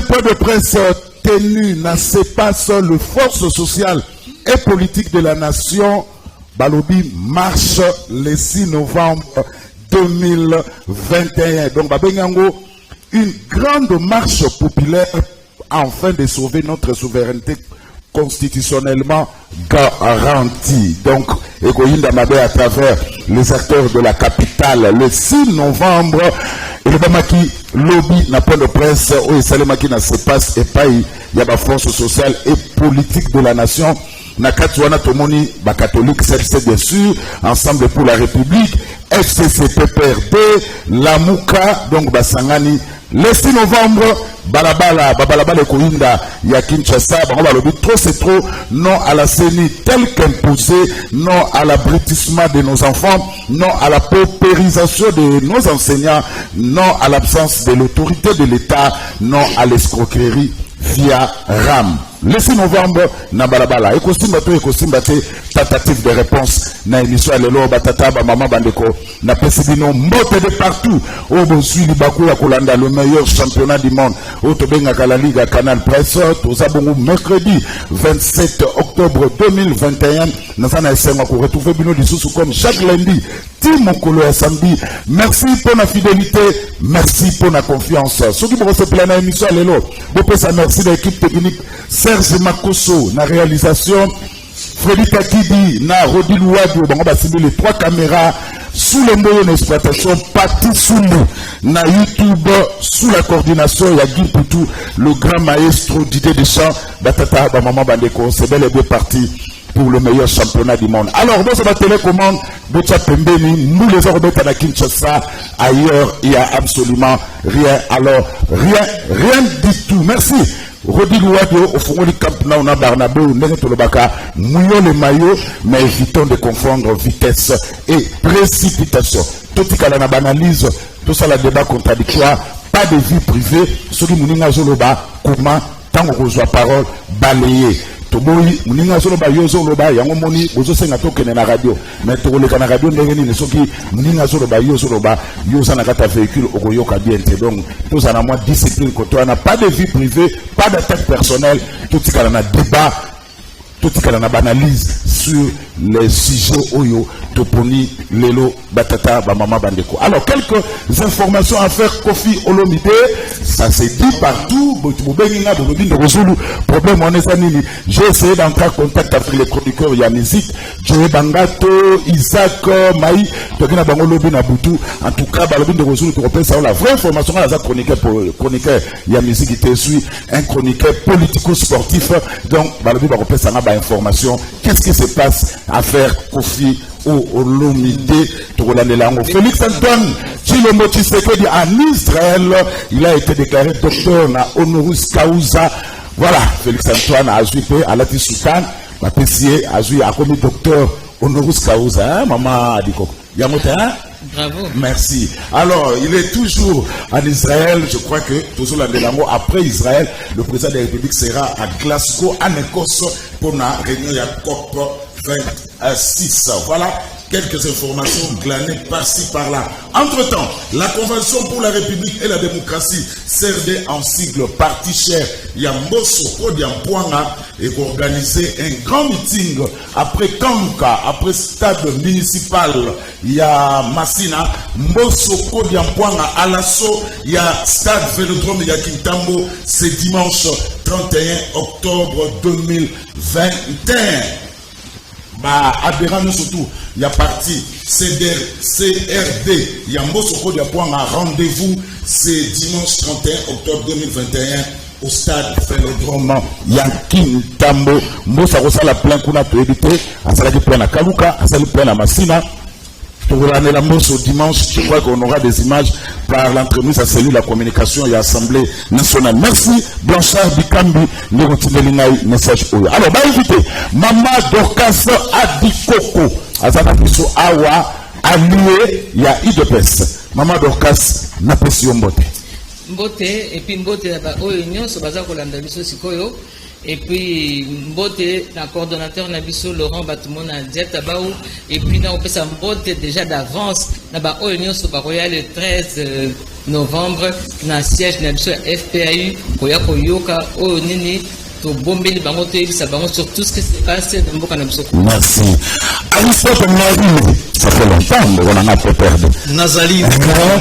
point de presse tenu n'a pas seul le force sociale et politique de la nation. Balobi marche le 6 novembre 2021. Donc, Babengango, une grande marche populaire afin de sauver notre souveraineté constitutionnellement garantie. Donc, Egoïnda Mabé à travers les acteurs de la capitale le 6 novembre. Et le Bamaki lobby n'a pas de presse où il s'allemaki n'a se passe et pas il y a la force sociale et politique de la nation. Nakatuana Tomoni, catholique, c'est bien sûr, Ensemble pour la République, FCCPPRD, la Mouka, donc Basangani, le 6 novembre, Balabala et Koinda, Yakinchasa, trop c'est trop, non à la CENI telle qu'imposée, non à l'abrutissement de nos enfants, non à la paupérisation de nos enseignants, non à l'absence de l'autorité de l'État, non à l'escroquerie via RAM. Le 6 novembre, na balabala. Et tentative de réponse na émission à l'élo, batata, maman bandeko, na pesibino, mbote de partout. Au Bosui, Libakou, la Kolanda, le meilleur championnat du monde. Au Tobenga la Liga, Canal Presse, aux Abongou, mercredi 27 octobre 2021. Nous allons retrouver Bino Dissous comme chaque lundi. Tim Okolo et samedi. Merci pour la fidélité. Merci pour la confiance. Ceux qui vont se plaindre à l'émission à l'élo, merci de l'équipe technique. Serge Makoso, na réalisation, Freddy Kakidi, na Rodi Louadou, on va cibler les 3 caméras sous les moyens d'exploitation, parti sous nous, na YouTube, sous la coordination, il y a Guy Poutou, le grand maestro d'idées de chant, Batata, Maman Bandeko, c'est bel et bien parti pour le meilleur championnat du monde. Alors, dans cette télécommande, Bocha Pembeni, nous les Orbeta à Kinshasa, ailleurs, il n'y a absolument rien. Alors, rien du tout. Merci. Rodi Louadio, au fond du Camp Nauna Barnabé, ou Nenetolobaka, mouillons les maillots, mais évitons de confondre vitesse et précipitation. Tout ce qu'on a analyse, tout ça, le débat contradictoire, pas de vie privée, celui Mouninga Zoloba, comment, tant qu'on reçoit parole, balayé. Toboyi muninga solo ba yozo loba yango moni ozo senga tokene na radio mais tokoleka na radio ndenge nini soki muninga solo ba yozo loba yoza na kata véhicule okoyoka bien te donc tous en moins discipline koto na pas de vie privée, pas d'attaque personnelle, tout ce qu'on a débat, tout ce qu'on a analyse sur les sujets oyo toponi lelo batata ba mama bandeko. Alors quelques informations à faire Kofi Olomide, ça se dit partout. Problème on est nini. J'ai essayé d'entrer en contact avec les chroniqueurs Yanizik, Joe Bangato, Isaac Maï, Tokina Bango Lobi Nabutu. En tout cas, Balobin de Rosulu tu repères ça la vraie information à la chroniqueur Yanizik qui suit un chroniqueur politico-sportif. Donc Balobin va repères ça la information. Qu'est-ce qui se passe à faire Kofi Olomide Togolandelango. Félix Antoine Tshilombo Tshisekedi en Israël, il a été déclaré docteur na honoris causa. Voilà, Félix Antoine a joué à Lati Soukan, ma PCA a joué à comme docteur honoris causa. Hein, maman Adiko. Yamote, hein? Bravo. Merci. Alors, il est toujours en Israël. Je crois que toujours après Israël, le président de la République sera à Glasgow, en Écosse, pour la réunion de la COP 26. Voilà quelques informations glanées par-ci par-là. Entre-temps, la Convention pour la République et la démocratie, CRD en sigle parti cher, Yamboso Kodiampoanga, et organisé un grand meeting après Kanka, après stade municipal, il y a Massina, Mboso Kodiampoanga, à l'assaut, il y a stade Vélodrome, il y a Kintambo, c'est dimanche 31 octobre 2021. Adhérents surtout, il y a parti CRD, il y a Mbosoko de Point à rendez-vous, c'est dimanche 31 octobre 2021 au stade Vélodrome Yakin Tambo. Mbosako la plein qu'on a pu éviter, à Salaki plein à Kaluka, à Salaki plein à Massina. Pour l'année la au dimanche, je crois qu'on aura des images par l'entremise à cellule la communication et l'Assemblée nationale. Merci, Blanchard Bikambi, nous message. Alors, bah écoutez, Maman Dorcas Adikoko, Azana Piso Awa, allié, il y a IDPS. Maman Dorcas, n'a pas si mbote. Mbote, et puis mbote, Union, c'est Baza Kolanda Biso Sikoyo. Et puis, Mbote, la coordonnateur Nabiso Laurent Batumon a dit et puis, on peut s'emboter déjà d'avance. Là-bas, Union Sobaroya le 13 novembre na siège na biso FPAU koya koyoka oyo nini to bombeli bango to yebisa bango sur tout ce qui se passe dans mboka na biso. Merci. Aristote Nari, ça fait longtemps qu'on a pas perdu. Nazali,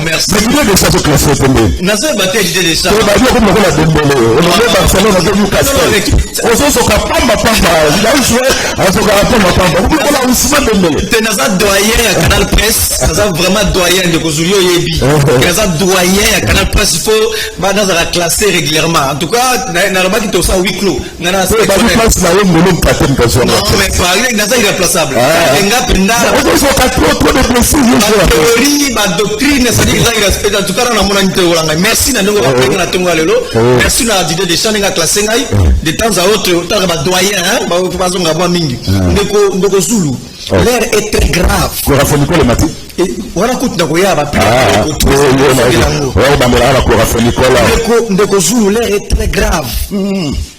merci. Mais il est déjà classé tombé. Nazali batté l'idée de ça. On va dire comme on a Dembélé. On a Barcelone, on a vu Castel. On se soka pamba pamba. Il a joué, on se soka pamba pamba. On a Ousmane Dembélé. T'es Nazali doyen à Canal Presse. Nazali vraiment doyen de Kozulio Yebi. Nazali doyen à Canal Presse. Il faut, bah, Nazali classer régulièrement. En tout cas, Nazali qui est au sein huis clos. Non, mais par exemple, Nazali est irréplaçable. Théorie, ma doctrine, ça dit qu'il respecte. En tout cas, on a mon amitié. Merci, merci na d'idée de changer la classe de temps à autre. Autant que doyen, Ndeko Zulu. L'air est très grave. Ndeko Zulu, l'air est très grave.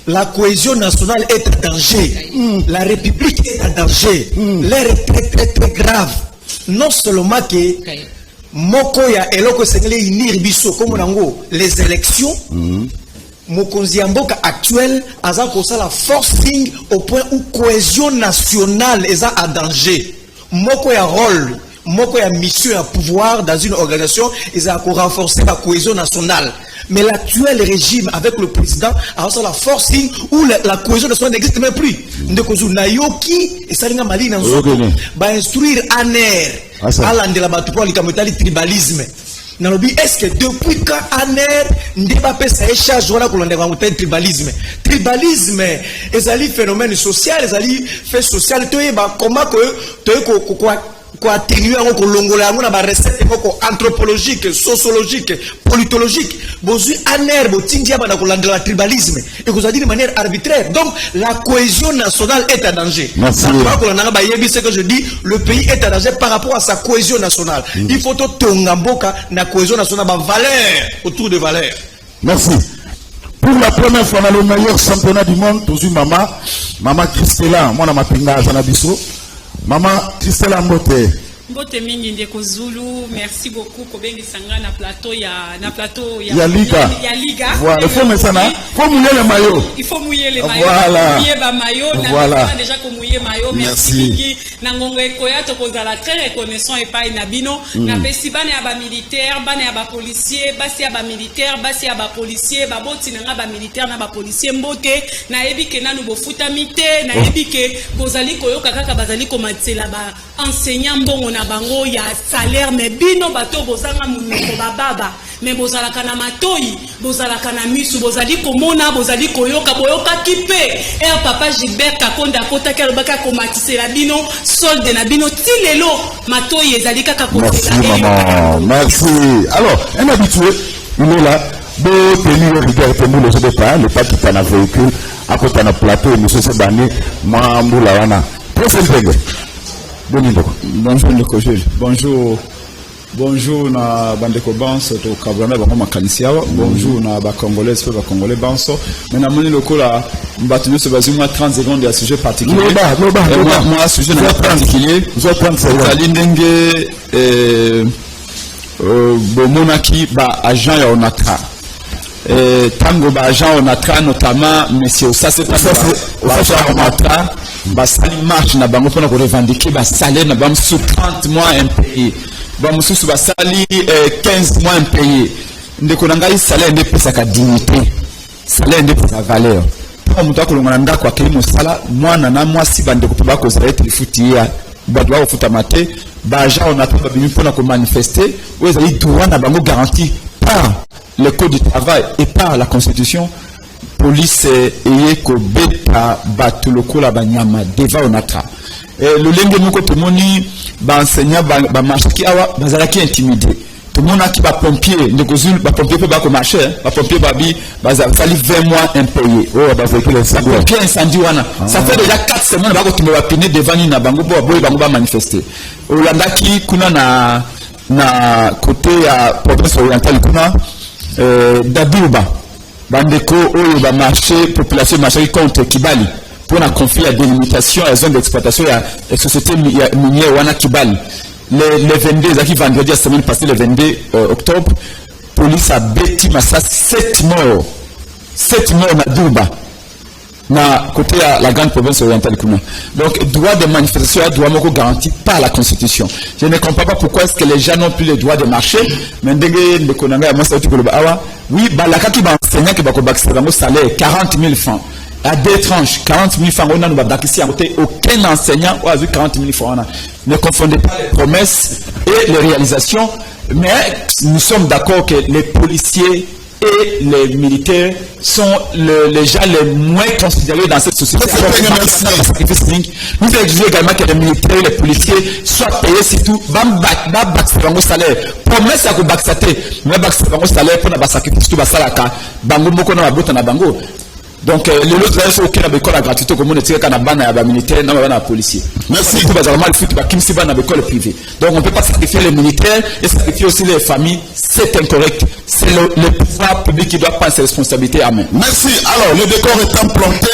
La cohésion nationale est en danger. La République est en danger. L'air est très très très grave. Non seulement que Mokoya et Loko Sengle inir biso comme nango les élections. Mokonzi Mboka actuel aza kosa la forcing au point où cohésion nationale est en danger. Mokoya rôle, Mokoya mission à pouvoir dans une organisation ils a renforcer la cohésion nationale. Mais l'actuel régime avec le président a la forcing où la cohésion nationale n'existe même plus. Ndekozu Nayoki et Salinga Mali va instruire ANER à l'andela batupo likamotali tribalisme. Nalobi est-ce que depuis quand ANER ndeba pesa échange wala kolanda kwa tribalisme. Tribalisme ezali phénomène social, ezali fait social toyeba comment que quoi atténuer encore longola ngona ba recette ngoko anthropologique, sociologique, politologique. Bozu aner botindia ba kolanda la tribalisme et vous a dit de manière arbitraire. Donc la cohésion nationale est en danger. Merci. C'est que je dis le pays est en danger par rapport à sa cohésion nationale. Il faut to tongamboka na cohésion nationale ba valeur autour de valeurs. Merci. Pour la première fois dans le meilleur championnat du monde, toujours maman Christella, moi na mapinga Zanabiso. Maman Christella Mbote. Mbote mingi Ndeko Zulu, merci beaucoup kobengi sanga na plateau ya Liga. Ya Liga. Voilà, il faut mettre ça là. Faut mouiller les maillots. Il faut mouiller les maillots. Voilà. Mouiller ba maillot, voilà. Déjà ko mouiller maillot. Merci. Na ngongo ekoya to kozala très reconnaissant et pas inabino. Na pesi bana ya ba militaire, bana ya ba policier, basi ya ba militaire, basi ya ba policier, ba boti na ba militaire na ba policier Mbote, na ebike nanu bofuta mite, na ebike kozali koyoka kaka bazali ko matela ba enseignant mbongo na bango ya salaire mais bino bato bozanga munoko bababa mais bozalaka na matoi bozalaka na misu bozali komona bozali koyoka boyoka kipe papa Gilbert Kakonda kota ke lobaka komatisela bino solde na bino tilelo matoi ezali kaka ko. Merci maman, merci. Alors un habitué il est là de tenir rigueur pour le départ le pas qui est en véhicule à côté de plateau monsieur Sebani Mamboula wana très bien. Bonjour Ndeko Jules. Bonjour na bandeko banso to kabrana ba makanisia wa. Bonjour na ba congolais pe ba congolais banso. Mais na moni lokola mbatu nyo se bazima 30 secondes ya sujet particulier. Moi sujet na particulier. Vous allez prendre ça. Ndenge bomonaki ba agent ya onatra. Tango ba agent onatra notamment monsieur ça c'est pas ça onatra ba sali marche na bango pona ko revendiquer ba salaire na bam sous 30 mois impayé ba mususu ba sali 15 mois impayé ndeko nanga salaire ne pesa ka dignité salaire ne pesa valeur pa mutu akolonga ndako kwa kelimo sala mwana na mwasi bandeko pe ba ko zala telefuti ya ba doit ofuta mate ba agent onatra ba bimi pona ko manifester ou ezali droit na bango garanti par le code du travail et par la constitution. Police eyeko beta batuloko la banyama deva onatra le lenge moko tomoni ba enseignant ba marché awa bazalaki intimidé tomona ki ba pompier Ndeko Zulu ba pompier pe ba ko marché ba pompier babi bazali 20 mois impayé ba véhicule incendie pompier incendie wana ça fait déjà 4 semaines ba ko tumba ba pine devant ni na bango boy bango ba manifester olandaki kuna na côté ya province orientale kuna Dabiuba bandeko oyo ba marché population marché contre Kibali pour un conflit à délimitation à zone d'exploitation à société minière wana Kibali le 22 zaki vendredi la semaine passée le 22 octobre police a bêti massa 7 morts. 7 morts na Duba. Na côté à la grande province orientale. Donc, droit de manifestation est droit garanti par la Constitution. Je ne comprends pas pourquoi est-ce que les gens n'ont plus le droit de marcher. Mais oui, la kaki va enseigner que va salaire 40 000 francs. À deux tranches, 40 000 francs, on a aucun enseignant a vu 40 000 francs. Ne confondez pas les promesses et les réalisations, mais nous sommes d'accord que les policiers et les militaires sont les gens les moins considérés dans cette société. Nous exigeons également que les militaires et les policiers soient payés surtout au salaire. Promesse à Kobaksate, mais au salaire pour ne sacrifier tout Basalaka, Bango Moko na Bota na Bango. Donc, les autres sont OK avec la gratuité comme on est tiré à la militaire, non, à la policier. Merci. Tout basement, il faut qu'il y ait une école privée. Donc, on ne peut pas sacrifier les militaires et sacrifier aussi les familles. C'est incorrect. C'est le pouvoir public qui doit prendre ses responsabilités. Amen. Merci. Alors, le décor étant planté,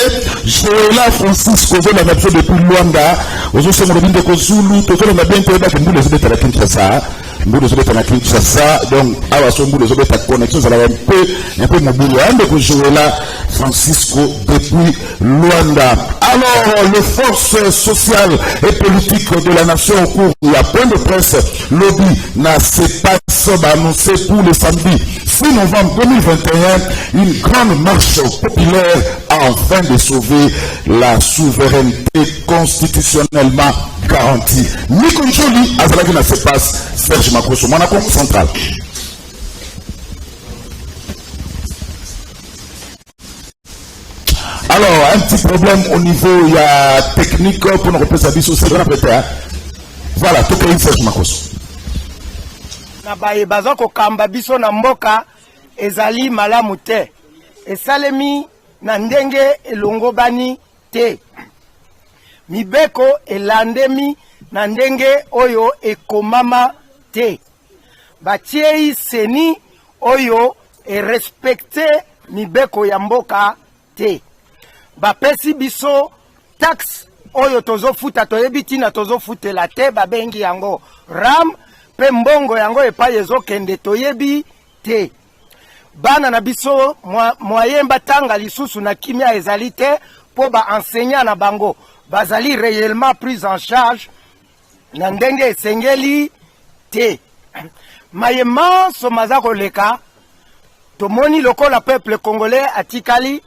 je là, Francis Kozo, la même chose depuis Luanda, aux autres, on a bien de Zulu, tout le monde a bien entendu que nous les sommes à la Kinshasa. Nous les sommes à la Kinshasa. Donc, à la somme, nous les sommes à la connexion, ça va un peu mon boulot. Donc, je là, Francisco depuis Luanda. Alors, les forces sociales et politiques de la nation au cours de la point de presse, lobby n'a pas annoncé pour le samedi 6 novembre 2021 une grande marche populaire afin de sauver la souveraineté constitutionnellement garantie. Nikonjoli, Azalaki n'a se passe, Serge Makoso, Monaco Central. Alors, un petit problème au niveau technique pour nous représenter sur ce grand pétard. Voilà, tout est Serge Makoso. Na baye baza ko kamba biso na mboka ezali malamu te esalemi na ndenge elongo bani te mibeko elandemi na ndenge oyo ekomama te batiei seni oyo respecte mibeko ya mboka te bapesi biso taxe oyo tozofuta toyebi tina tozofutela te babengi yango ram pe mbongo yango epai ezokende toyebi te bana na biso moyen batanga lisusu na kimia ezali te po baenseignant na bango bazali réellement pris en charge na ndenge esengeli te mayema somaza koleka tomoni lokola peuple congolais atikali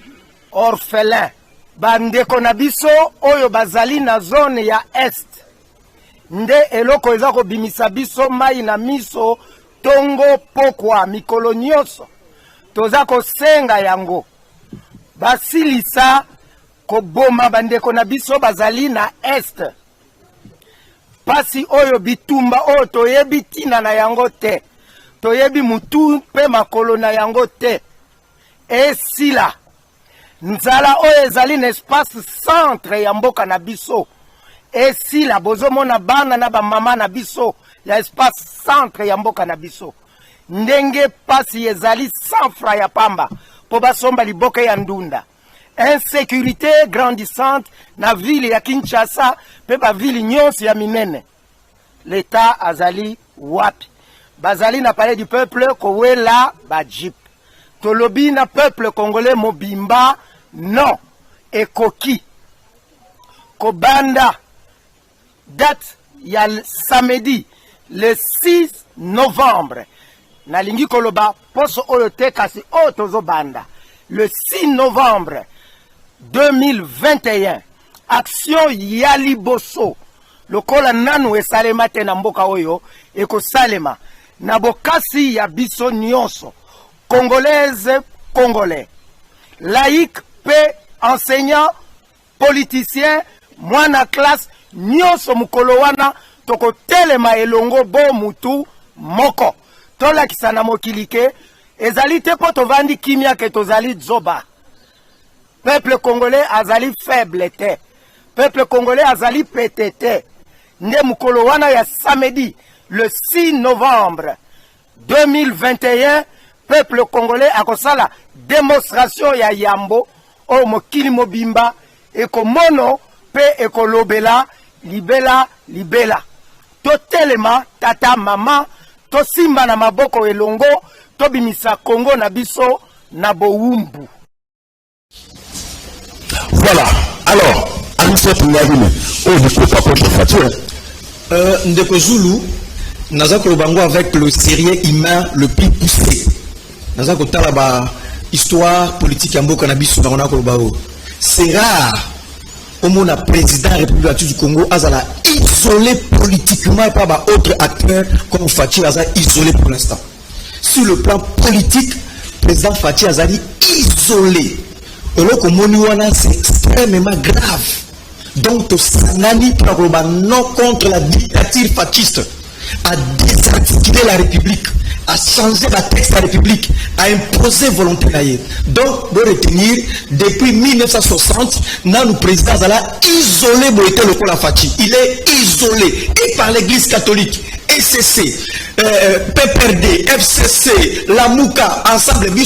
orphelin bandeko na biso oyo bazali na zone ya est nde eloko eza kobimisa biso mai na miso tongo pokwa mikolo nyonso toza kosenga yango basilisa koboma bandeko na biso bazali na est pasi oyo bitumba oyo toyebi tina na yango te toyebi mutu pe makolo na yango te esila nzala oyo ezali na espace centre ya mboka na biso esila bozomona bana na bamama na biso ya espace centre ya mboka na biso ndenge pasi ezali sans fra ya pamba po basomba liboke ya ndunda insécurité grandissante na ville ya Kinshasa pe ba ville nyonso ya minene l'état azali wapi bazali na palais du peuple kowela ba jeep tolobi na peuple congolais mobimba non ekoki kobanda date ya samedi le 6 novembre nalingi koloba poso oyo te kasi oyo tozobanda le 6 novembre 2021 action ya liboso lokola nanu esalema te na mboka oyo ekosalema na bokasi ya biso nyonso congolaise congolais laïque pe enseignant politicien mwana classe nyonso mukolo wana tokotelema elongo bo mutu moko tolakisa na mokili ke ezali te po tovandi kimia ke tozali zoba peuple congolais azali faible te peuple congolais azali pete te nde mukolo wana ya samedi le 6 novembre 2021 peuple congolais akosala démonstration ya yambo o mokili mobimba ekomono pe ekolobela libela libela totelema tata mama tosimba na maboko elongo tobimisa Congo na biso na bowumbu. Voilà. Alors, Aristote Ngavine, ne peut pas pour Ndeko Zulu, Nazako Lobango avec le sérieux humain le plus poussé. Nazako Talaba, histoire politique Yambo Cannabis, c'est rare. Au moins, le président de la République du Congo a isolé politiquement par d'autres acteurs comme Fachi a isolé pour l'instant. Sur le plan politique, le président Fachi a isolé. Et là, c'est extrêmement grave. Donc, Sanani non contre la dictature fasciste, à désarticuler la République, à changer la texte de la République, à imposer volonté. Donc, de retenir, depuis 1960, le président a isolé le Fachi. Il est isolé et par l'Église catholique. ECC, PPRD, FCC, la Mouka, ensemble, il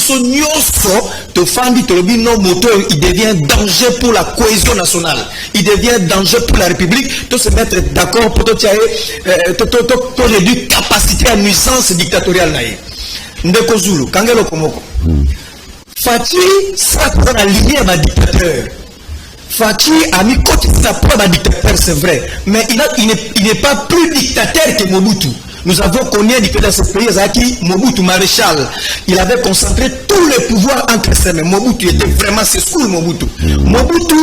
devient danger pour la cohésion nationale. Il devient danger pour la République. Tout se mettre d'accord pour réduire capacité à nuisance dictatoriale. Ndeko Zulu, Kangelo Komoko. Fachi, ça pour la lignée à ma dictateur. Fachi a mis côté sa preuve à dictateur, c'est vrai. Mais il n'est pas plus dictateur que Mobutu. Nous avons connu dans ce pays, Mobutu maréchal. Il avait concentré tous les pouvoirs entre ses mains. Mobutu était vraiment ce school Mobutu. Mobutu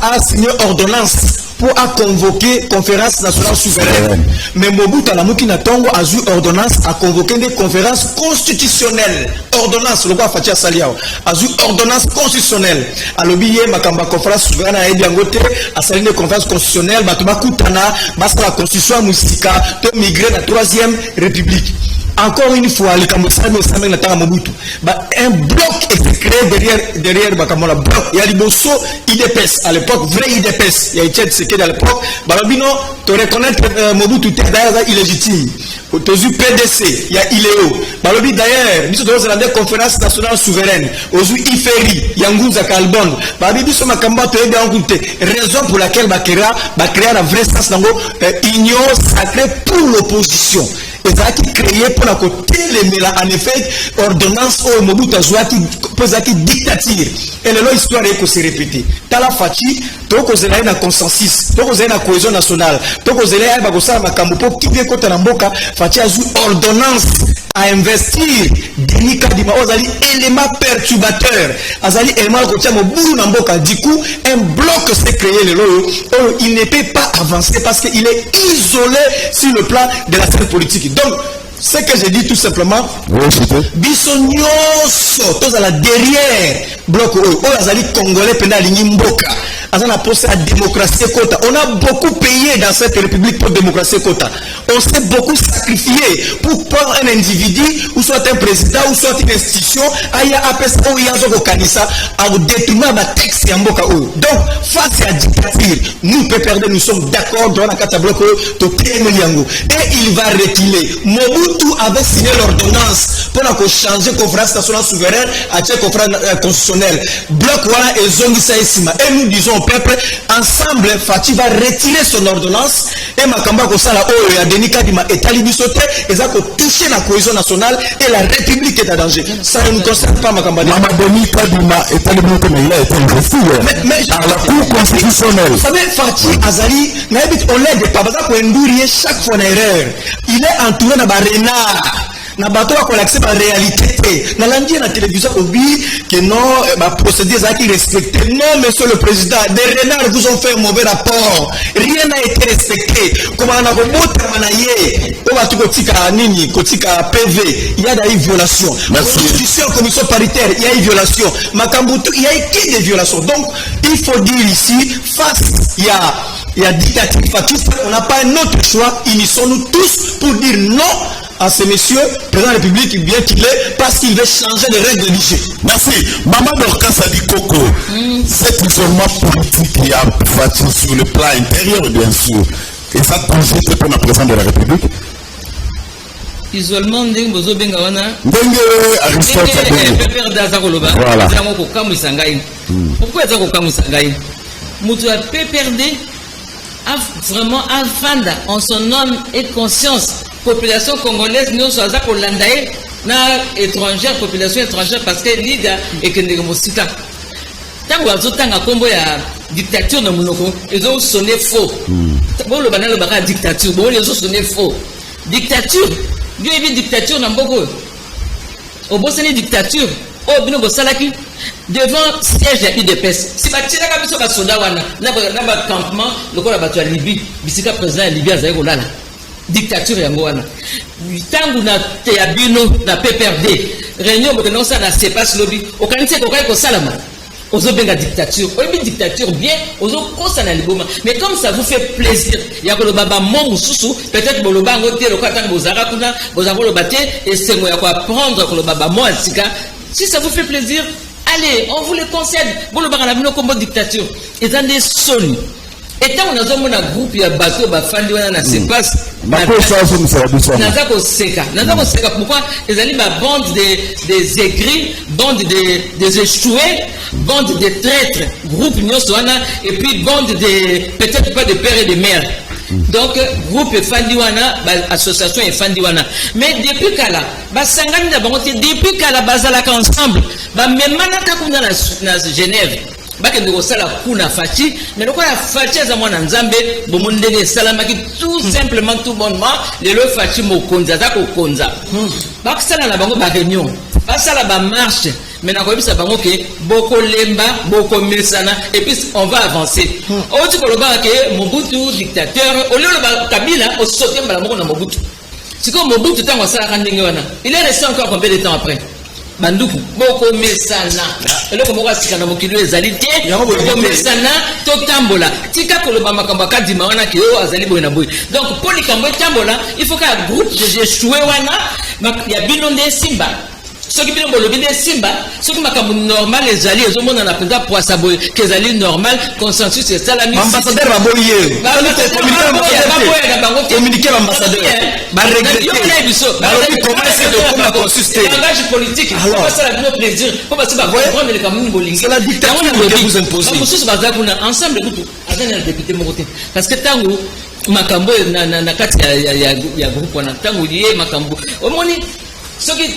a signé ordonnance pour convoquer conférence nationale souveraine. Mais Mobutu Alamukina Tongo a eu ordonnance à convoquer des conférences constitutionnelles. Ordonnance, le roi Fatia Saliao a eu ordonnance constitutionnelle. À l'obéir, Makamba conférence souveraine a aidé Angote à salir des conférences constitutionnelles. Batuma Koutana, basta la constitution Moussika, de migrer la 3e République. Encore une fois, le Kamosami Mobutu. Un bloc est créé derrière Bakamola. Bloc. Il y a l'Ibosso IDPS à l'époque, vrai IDPS. Il y a Etienne Sekedi à l'époque. Balabino, tu reconnaître Mobutu, tu es illégitime. Tu as PDC, il y a ILEO. Balobi d'ailleurs, nous sommes dans la conférence nationale souveraine. Ozu Iferi, Yangunza Kalbon. Balobi, nous Makamba, tu es bien goûté. Raison pour laquelle Bakera la vraie sens d'ango, union sacrée pour l'opposition. Et ça qui créé pour la côté les en effet ordonnance au Mobutu qui dictature et le histoire est que se répéter tala fachi to ko zela na consensus to ko zela na cohésion nationale to ko zela ba ko sala makambo po kibie ko tana mboka fachi azu ordonnance à investir denika di maozali élément perturbateur azali élément ko tia mobu na mboka du coup un bloc s'est créé le loyo il ne peut pas avancer parce qu'il est isolé sur le plan de la scène politique. Donc, ce que j'ai dit tout simplement, Bissonioso, tous à la derrière, bloc Azali Congolais, Pénal, Nimboka, Azana posé à démocratie quota. On a beaucoup payé dans cette république pour démocratie quota. On s'est beaucoup sacrifié pour prendre un individu, ou soit un président, ou soit une institution, aya apes ou yazo kanisa, à détourner ma texte Yamboka. Donc, face à la dictature, nous, PPRD, nous sommes d'accord dans la carte bloc de Téméliango. Et il va retirer. Mobutu avait signé l'ordonnance pour changer la conférence nationale souveraine à la conférence constitutionnelle. Bloc voilà et Zongisa Esima. Et nous disons au peuple, ensemble, Fati va retirer son ordonnance et Makamba Kosala Oyo et Denika Dima et Talibisote, et ça va toucher la cohésion nationale et la République est en danger. Ça ne nous concerne pas, Makamba. Denika Dima et Talibisote, mais il a été investi à la Cour constitutionnelle. Vous savez, Fati Azali, on l'aide pas, parce qu'on endourit chaque fois une erreur. Il est entouré de Barena. Na bato a collexé la réalité. Na lundi na télévision obi que non ma procédure a été respectée. Non monsieur le président, des renards vous ont fait un mauvais rapport. Rien n'a été respecté. Comment on a robota manaye. On va tout kotika nini, kotika PV. Il y a des violations. Constitution commission paritaire, il y a une violation. Makambutu, il y a qui des violations. Donc il faut dire ici face il y a dictature fasciste, on n'a pas un autre choix. Unissons-nous tous pour dire non à ce monsieur, président de la République, bien qu'il est, parce qu'il veut changer les règles du jeu. Merci. Maman Dorcas a dit Coco, cet isolement politique qui a bâti sur le plan intérieur, bien sûr, et ça danger pour la présidente de la République. Isolement ndenge bozo benga wana ndenge Aristote voilà ko kamwisa ngai pourquoi ça ko kamwisa ngai mutu a PPRD a vraiment avanda en son âme et conscience population congolaise nous sommes à Landaï na étrangère population étrangère parce que l'idée est que nous sommes tant que vous avez combo ya dictature na monoko ils ont sonné faux bon le banal le dictature bon ils ont sonné faux dictature Dieu est dictature na mboko au bout c'est une dictature oh bino bosalaki devant siège ya UDPS si batira ka biso ba soda wana na ba campement lokola bato ya Libye bisika président ya Libye azali kolala dictature yango wana tangu na te ya bino na PPRD réunion bokeno sa na CEPAS lobby okanise ko kai ko salama ozo benga dictature oyebi dictature bien ozo kosa na liboma mais comme ça vous fait plaisir ya ko baba mo mususu peut-être boloba ngo te lokata tango bozara kuna bozango lo baté et c'est moi ya ko apprendre ko baba mo asika si ça vous fait plaisir allez on vous le concède boloba na bino comme dictature et dans des soni et tant on a un groupe ya bateau ba fandi wana na CEPAS Nazako seka pourquoi ils allaient ma bande des aigris bande des échoués bande des traîtres groupe nyoswana et puis bande des peut-être pas de pères et de mères donc groupe Fandiwana association et Fandiwana mais depuis kala basangani na bango depuis kala bazalaka ensemble ba memana ka kuna na Genève bakende kosala kuna fachi mais lokola fachi za mwana nzambe bomondele salamaki tout simplement tout bonnement lelo fachi mokonza za kokonza bakisala na bango ba réunion basala ba marche mais na koyebisa bango ke boko lemba boko mesana et puis on va avancer oti koloba ke Mobutu dictateur olelo ba Kabila o sauter mbala moko na Mobutu siko Mobutu tango sala kandenge wana il est resté encore combien de temps après banduku boko mesana eloko moko asikana mokilo ezali te boko mesana totambola tika koloba makambo akadima wana ke o azali boye na boye donc pour likambo etambola il faut qu'un groupe de jouer wana ya bino nde simba soki bino bolobi nde simba soki makambo normal ezali ezomona na président poisa boye ke ezali normal consensus esalami ambassadeur baboye communiquer l'ambassadeur ba regretter balobi comment c'est de comment consister langage politique pour ça la plaisir pour passer ba comprendre les cameroun bolingi c'est la dictature que vous imposez mususu baza kuna ensemble kutu azana na député mokote parce que tango makambo na kati ya groupe wana tango lié makambo omoni soki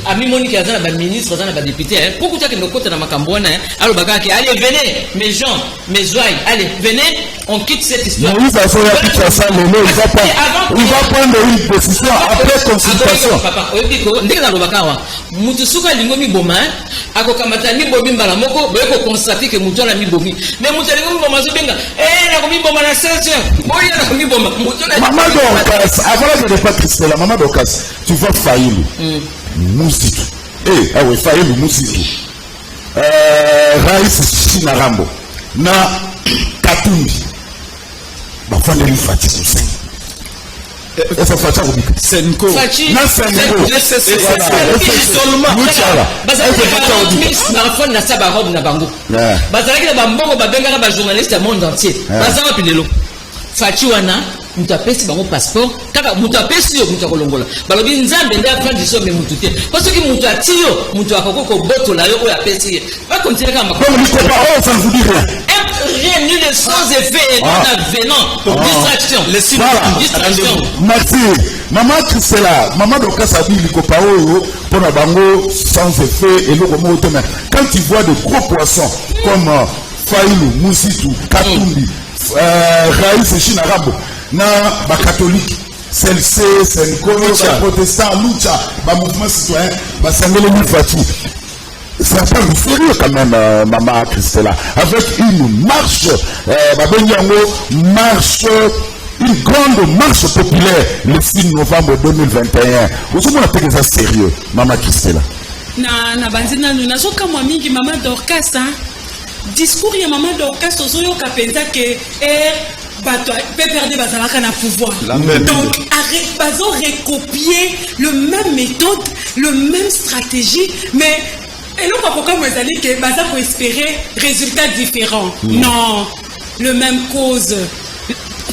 ami Monique azana ba ministre azana ba député pourquoi tu as que nos côtés na makambo wana alors bakaki allez venez mes gens mes oreilles allez venez on quitte cette histoire oui ça faut appliquer ça il va prendre une décision après consultation papa oyebiko ndenge na lobakawa mutu suka lingo mi boma akokamata mi bomi mbala moko boyeko constater que mutu na mi bomi mais mutu lingo mi boma zobenga na ko mi boma na 16h boye na ko mi boma mutu na maman Dorcas avant de pas Christelle maman Dorcas tu vas faillir Musitu oui faillir Musitu Rais Chinarambo na Katumbi bafandeli Fati Hussein esa Fati Rubika Senko na Senko seulement bazalaki na saba robe na bango bazalaki na bambongo babengaka ba journaliste ya monde entier bazanga pilelo Fati wana mutu apesi bango passeport kaka mutu apesi yo mutu akolongola balobi nzambe nde afandi so me mutu te parce que mutu atiyo mutu akoko botola yo oyo apesi ba continuer kama comme ni pas oh ça vous dit rien nul sans effet non avenant distraction distraction merci maman Christella maman Dorcas a dit likopa oyo pona bango sans effet et le comment te quand tu vois de gros poissons comme Failou Musitu Katumbi Raïs Chinarambo na ba catholique CLC Senko ba protestant Lucha ba mouvement citoyen ba sangele ni Fati ça pas sérieux quand même maman Christella avec une marche une grande marche populaire le 6 novembre 2021 vous avez appelé ça sérieux maman Christella na banzina nous soka moi mingi maman Dorcas discours ya maman Dorcas ozoyo kapenza ke bato PPRD bazalaka na pouvoir donc arrête bazo recopier le même méthode le même stratégie mais et non pas comme ezali ke baza ko espérer résultats différents non le même cause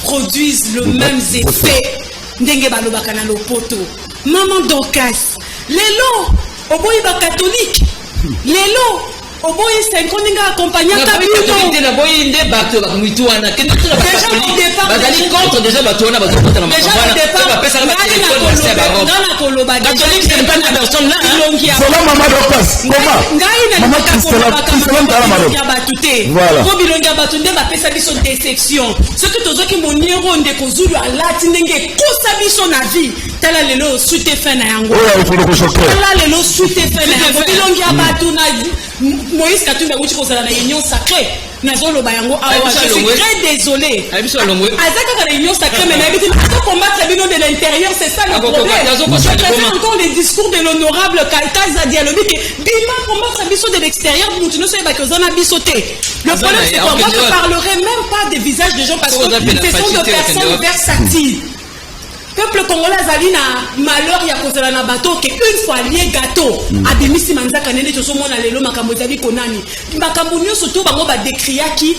produisent le même effet ndenge balobaka na lopoto maman Dorcas lelo oboyi ba catholique lelo oboyi 5 ans nga accompagner ta bino na boyi nde bato ba mutu wana kende tula ba catholique bazali contre déjà bato wana bato contre na mama ba pesa ba téléphone na seba robe na koloba catholique c'est pas une personne là voilà maman Dorcas maman Christelle tala marobe ya batute ko bilongi ya batunde ba pesa biso déception ce que tozoki moniro ndeko Zulu alati ndenge kosa biso na vie tala lelo suite fin na yango tala lelo suite fin na yango bilongi ya batu na Moïse Katumbi uti kozala na union sacrée nazoloba yango awa je suis très désolé azaka na union sacrée mais na biti na combattre bino de l'intérieur c'est ça le problème je préfère encore les discours de l'honorable Kaita Dialobi que bima combattre biso de l'extérieur mutino so ba kozana biso te le problème c'est que moi je parlerai même pas des visages des gens parce que ce sont de personnes versatiles. Peuple congolais azali na malheur ya kozala na bateau que une fois lié gâteau abimisi manzaka nene toso mona lelo makambo ezali konani makambo nyonso to bango ba décriaki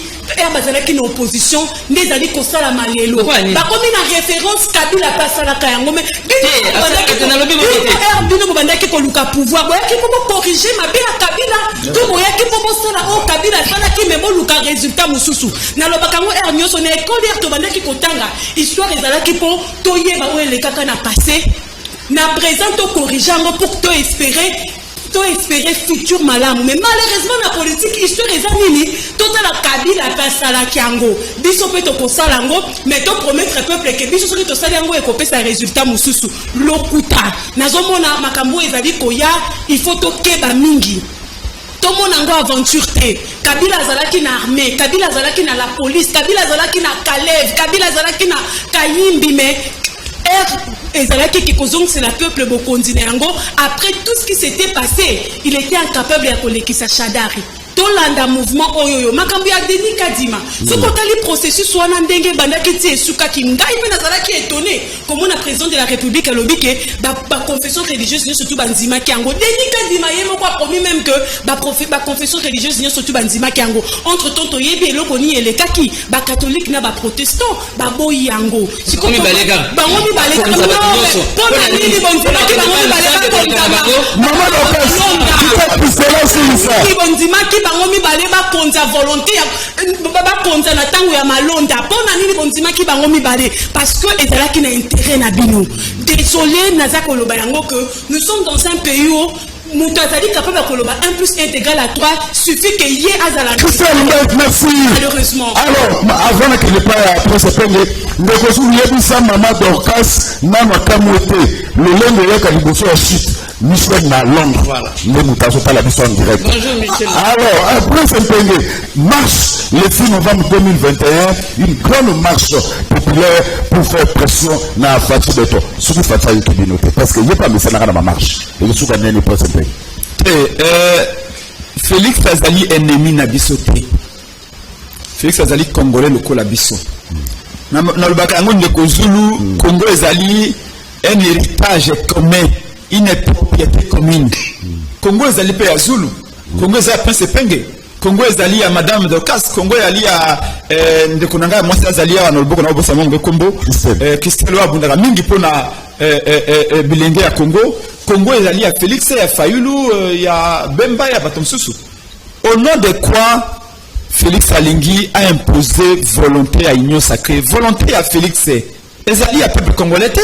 bazalaki na opposition ndezali kosala malelo bakomi na référence Kabila pasalaka yango mais bino bobandaki koluka pouvoir boyaki po corriger mabe ya Kabila to boyaki po bosala o Kabila asalaki me boluka résultat mosusu nalobaka yango nyonso na école to bandaki kotanga histoire ezalaki po toyeba les kaka na passé na présent to corriger pour to espérer futur malamu mais malheureusement la politique histoire ezanini tota la Kabila pasala kiango biso pe to kosala ngo mais to promettre peuple que biso soki to sala ngo ekopesa résultat mususu lokuta nazomona makambo ezali koya il faut to keba mingi tout le monde a aventure te Kabila azalaki na armée Kabila azalaki na la police Kabila azalaki na Kalev Kabila azalaki na Kayimbi mais ezalaki kikozong c'est la peuple bokonzi yango après tout ce qui s'était passé il était incapable de kolekisa Shadari tolanda mouvement oyoyo makambo ya Denis Kadima soko tali processus wana ndenge bandaki ti esuka ki ngai pe nazalaki étonné comme na président de la République alobi ke ba confession religieuse surtout banzima kiango Denis Kadima yemo kwa promis même que ba confession religieuse surtout banzima kiango entre temps to yebi eloko ni elekaki ba catholique na ba protestant ba boyi yango siko mi balega bango mi balega pona nini bonzima ki bango mi balega konta maman Dorcas bonzima ki bango mibale ba konza volonté ba konza na tango ya malonda pona nini bonzima ki bango mibale parce que ezalaki na intérêt na bino désolé nazako loba yango que nous sommes dans un pays où Moutazali capable de koloba 1 plus 1 égale à 3 suffit que yé azala merci malheureusement alors avant que le pas après ce penge ndeko sou yebisa maman Dorcas na makamwete le lendo yaka liboso ya chute Michel na Londres voilà le mutazo pas la mission en direct bonjour Michel alors après ce penge marche le 6 novembre 2021 une grande marche populaire pour faire pression na Fati Beto ce qui Fati qui dit noter parce que il y a pas mais ça na marche et le sou gagner le procès. Félix Azali ennemi na biso te Félix Azali congolais lokola biso na le bakango ndeko Zulu Congo ezali un héritage commun une propriété commune Congo ezali pe ya Zulu Congo ezali Prince Penge Congo ezali ya Madame Dorcas Congo ezali ya ndeko nanga mwasi azali ya nolboko na obosa mongo kombo Christelle abundaka mingi pona bilenge ya Congo ezali ya Félix ya Fayulu ya Bemba ya Batomsusu. Au nom de quoi Félix Alingui a imposé volonté à Union Sacrée. Volonté à Félix ezali ya peuple congolais te,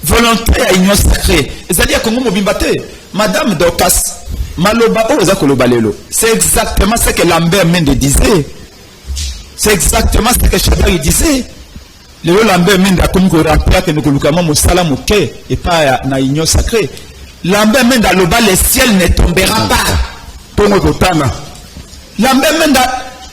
volonté à Union Sacrée. Ezali ya Congo mobimba te. Madame Dorcas Maloba o ezako lobalelo. C'est exactement ce que Lambert Mende disait. C'est exactement ce que Shadari disait. Le Lambert Mende a comme remplir que nous colocons mosala moké et pas na Union Sacrée. Lambert Mende aloba le ciel ne tombera pas. Tongo kotana. Lambert Mende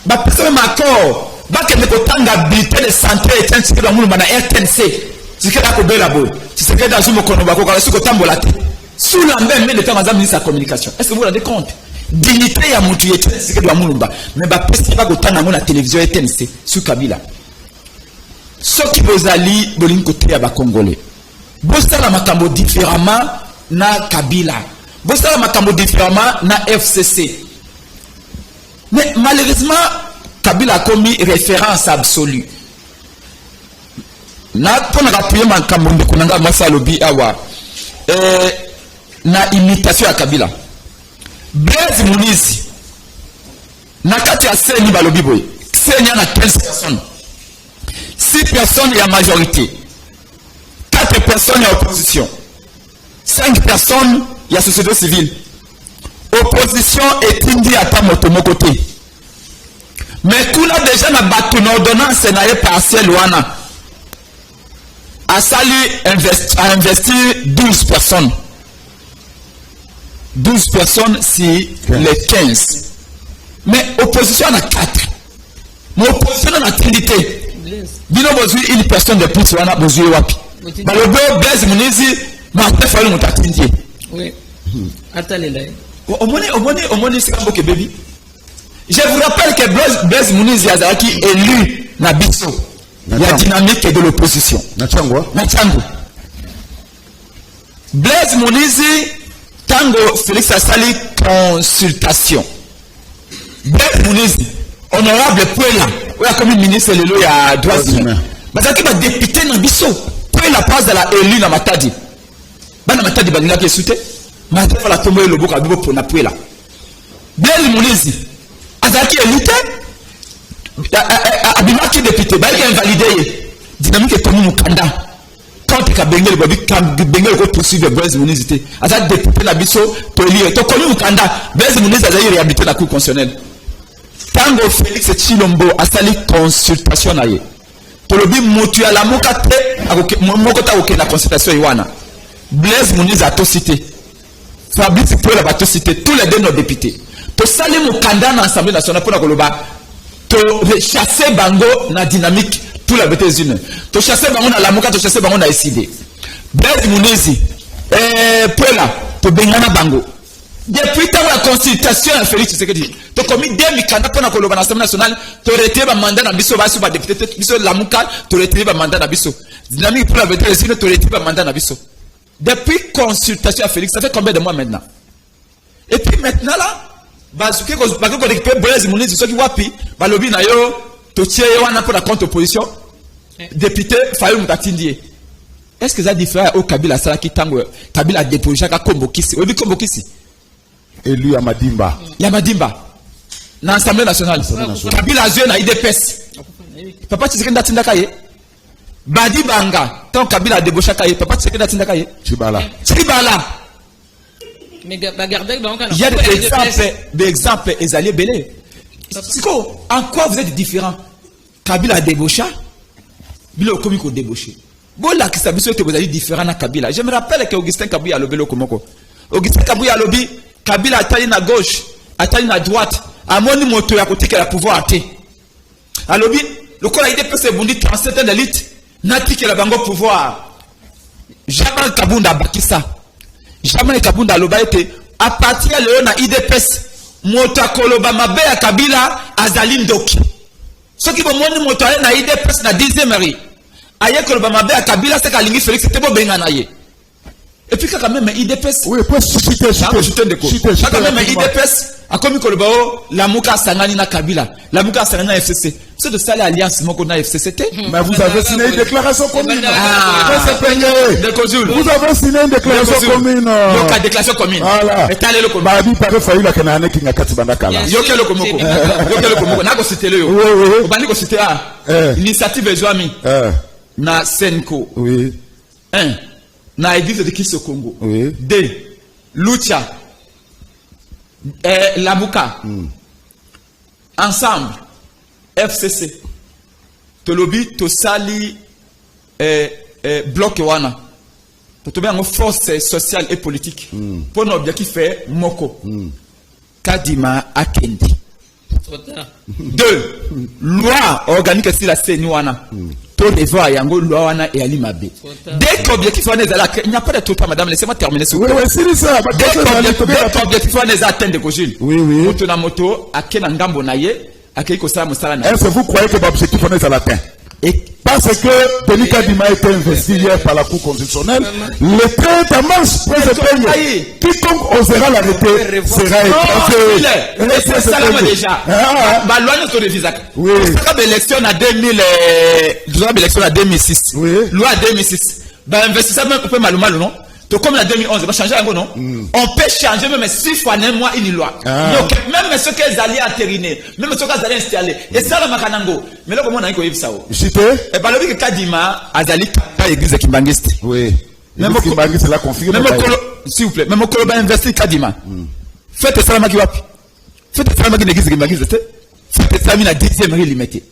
ba pesa même accord. Ba que ne kotanga bulletin de santé et tiens c'est dans na RTNC. C'est que la ko bela bo. C'est que dans sumo kono ba ko kala suko tambola te. Sous Lambert Mende tant azam ministre de la communication. Est-ce que vous vous rendez compte? Dignité ya mutu yete c'est que doit mulumba. Mais ba pesa ba kotanga na télévision RTNC sous Kabila. Ce qui vous allie bolingo côté ya ba congolais. Bosala makambo différemment na Kabila. Bosala makambo différemment na FCC. Mais malheureusement Kabila a commis référence absolue. Na pona appuyer makambo de konanga masa lobi awa. Na imitation à Kabila. Blaise Munizi Nakati ya seni balobi boy. Seni a 15 personnes. 6 personnes il y a majorité. 4 personnes il y a opposition. 5 personnes il y a société civile. Opposition est indi à ta motomoko. Mais tout là déjà na batu na ordonnance na ye partiel wana. A investi 12 personnes. 12 personnes si 15. Les 15. Mais opposition a 4. Mais opposition a trinité. Bino besoin une personne de plus wana besoin wapi. Balobo Blaise Munizi Martin Fayulu mutatindie. Oui. Attendez là. Omoni Sikamboke baby. Je vous rappelle que Blaise Munizi Azaraki élu na biso. Il y a dynamique de l'opposition. Nachango. Blaise Munizi Tango Félix Asali consultation. Blaise Munizi honorable Puela, ou a comme ministre lelo ya droits humains. Bazaki ba député na biso. Puela passe de la élu na Matadi. Bana Matadi balinga ke soute. Matadi fa la tombe le boka bibo pour na Puela. Blaise Munizi azaki élu abimaki député ba ki invalidé. Dynamique est comme Mukanda. Quand tu as bengel ko poursuivre Blaise Munizi azaki député na biso to élire to komi Mukanda. Blaise Munizi azaki réhabilité la cour constitutionnelle. Tango Félix Chilombo a sali consultation na ye. Tolobi mutu ya la mokate mokota oke na consultation iwana. Blaise Munizi a to cité. Fabrice Puela a to cité tous les deux nos députés. To sali mukanda na Assemblée nationale pour na koloba. To chasser bango na dynamique pour la États-Unis. To chasser bango na la mokate, to chasser bango na SID. Blaise Munizi Puela to bengana bango. Depuis la consultation à Félix Tshisekedi, tu as commis 2 mikanda pour l'Assemblée nationale, tu as retiré le mandat d'Abisso, tu as député, tu as Lamouka, tu as retiré le mandat d'Abisso. Dynamique pour la vérité, tu as retiré le mandat d'Abisso. Depuis consultation à Félix, ça fait combien de mois maintenant? Et puis maintenant là, Bazouké, quand on récupère Blaise Munizi, ceux qui wapi, Balobi na yo, tu tiens wana pour la contre opposition, député Fayulu Mutatindie. Est-ce que ça diffère au Kabila Salaki Tango, Kabila a déposé à Kombokisi? Oui, Kombokisi. Élu Yamadimba. Dans l'Assemblée nationale. Kabila Azue na IDPS. Papa Tshisekedi Ndatinda Kaye. Badi Banga. Tant Kabila a débauché Kaye. Papa Tshisekedi Ndatinda Kaye. Chibala. Mais regardez, il y a des exemples Ezali Belé. En quoi vous êtes différents? Kabila a débauché. Bilo Komiko débauché. Bon là qui s'habille que vous êtes différents à Kabila. Je me rappelle que Augustin Kabila a lobé le Komoko. Augustin Kabila a lobby. Kabila atali na gauche, atali na droite, amoni moto ya kotika la pouvoir até. Alobi, le kola ide pese bundi 37 élite, natiki la bango pouvoir. Jamais Kabunda bakisa. Jamais Kabunda loba ete à partir de na IDPS moto koloba mabe ya Kabila azali ndoki. Soki bo moni moto ale na IDPS na 10e mari. Aye koloba mabe ya Kabila c'est kalingi Félix te bo benga na ye. Et puis quand même IDPS oui peut citer quand même IDPS a commis kolobao la muka sangani na Kabila la muka sangani na FCC c'est de ça l'alliance moko na FCCT. Mais vous avez signé une déclaration commune. Vous avez signé une déclaration commune. Donc la déclaration commune. Voilà. Et t'allez le commun. Bah bi pare fayu la kenane ki ngakati bandakala. Yoke le komoko. Yoke le komoko. Na ko citer le yo. Oui. Obani ko citer initiative Ezwami. Na Senko. Oui. 1. Na église de Kiso Congo. Oui. 2. Lucha. Lamuka. Ensemble. FCC. Tolobi, Tosali, bloc wana. Totobe en force sociale et politique. Pour notre objectif fait Moko. Kadima Akendi. 2. Loi organique sur la Senuana. Tout devoir yango loi wana et alimabe. Dès qu'objectif wana est là, il n'y a pas de tout madame, laissez-moi terminer ce. Oui, c'est ça. Dès qu'objectif wana est atteint de Kojil. Oui. Moto na moto akena ngambo na ye, akei ko sala musala na. Est-ce que vous croyez que l'objectif wana est atteint? Et parce que Denis Kadima a été investi hier par la Cour constitutionnelle, le 30 mars peut se payer. Quiconque osera l'arrêter sera écrasé. C'est ça là déjà. Bah loi ne se visa. Oui. L'élection à 2006. Oui. Loi 2006. Bah investisseur même peut mal non. comme la 2011, on va changer un non? On peut changer même 6 fois un mois une loi. Donc, même ceux qui allaient entériner, même ceux qui allaient installer, et ça, le makanango. Mais là, comment on a eu ça? Chité? Et bah, le que Kadima, Azali, pas l'église Kimbangiste. Oui. Même Kimbangiste, la confirme. Même s'il vous plaît, même au Koloba investi Kadima. Faites ça, la Makiwapi. Faites ça, la l'église Kimbangiste. Faites ça, la 10e rue limitée.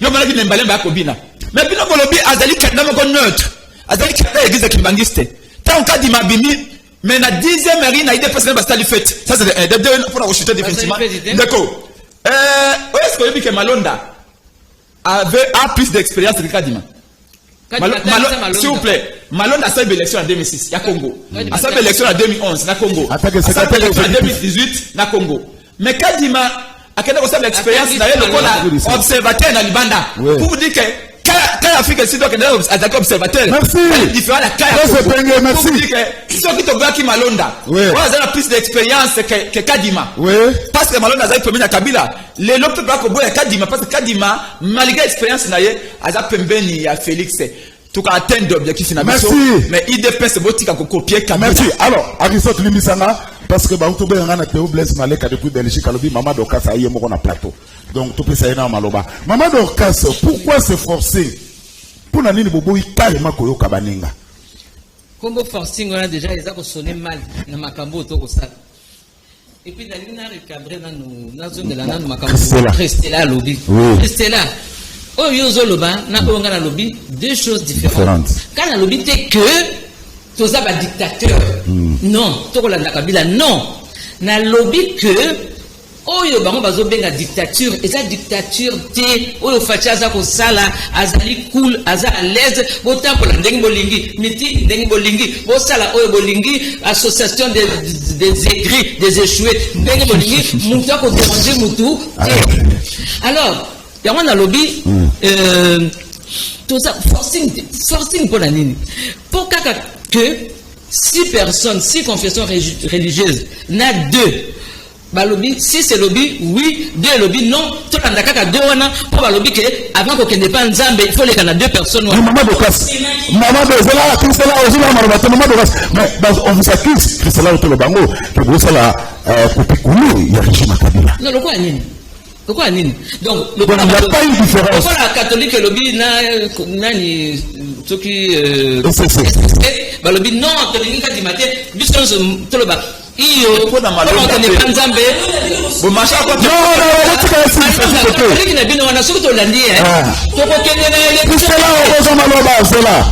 Yo, malgré qu'il n'aime pas Kobina. Mais Bino Kolobi, Azali, Kadima, neutre. Azali, l'église Kimbangiste. Tant qu'à dire Mabimi, mais la 10e mairie n'a pas passé par la fête. Ça, c'est de deux pour la chuter définitivement. D'accord. Est-ce que que Malonda a plus d'expérience que Kadima? S'il vous plaît, Malonda a fait l'élection en 2006, il y a Congo. A fait l'élection en 2011, il y a Congo. A fait l'élection en 2018, il y a Congo. Mais Kadima a fait l'expérience, il y a un observateur dans Libanda. Pour vous dire que quand l'Afrique est doit être observateur, il fera la carrière. Merci. Ceux qui t'ont qui Malonda, on a plus d'expérience que Kadima. Parce que Malonda a eu la Kabila. Les autres pas comme Kadima, parce que Kadima, malgré l'expérience, il a Pembeni à Félix. Tout cas, atteindre d'objectifs financiers. Mais il dépend de votre copier Kabila. Merci. Alors, Aristote Limisanga, parce que Baoutoube en a Théo Blaise Malek a depuis Belgique, Kalobi, Maman Dorcas a eu un plateau. Donc, tout peut s'aérer en Maloba. Maman Dorcas, pourquoi se forcer? Pour n'ani bobo carrément koyo kabaninga. Comme forcing on a déjà les a sonné mal na makambo to ko sala. Et puis d'aller na recadrer na zone de la na makambo rester là lobby. Rester là. Oh yozo loba na ko ngana lobby deux choses différentes. Quand la lobby c'est que toza ba dictateur. Non, to ko la Kabila non. Na lobby que oyo bango bazobenga dictature eza dictature te oyo fachaza ko sala azali cool aza à l'aise botambola ndenge bolingi miti ndenge bolingi bo sala oyo bolingi association des aigris des échoués ndenge bolingi mutu ko déranger mutu alors yango na lobby tout ça forcing pour la nini pour kaka que 6 personnes 6 confessions religieuses n'a 2 ba lobby si c'est lobby oui 2 lobby non tout le monde a 2 wana pour ba lobby que avant qu'on ne pas nzambe il faut les kana 2 personnes maman Dorcas là Christella ozula marobato maman Dorcas mais on vous accuse Christella autour le bango que vous ça la kupikulu ya régime Kabila non pourquoi nini donc il n'y a pas une différence pourquoi la catholique lobby nani ceux qui ba lobby non catholique di matin puisque tout le bas iyo on ne pas nzambe bon machin quoi non na bino wana surtout landi to ko kende na ele Christella ozo maloba zela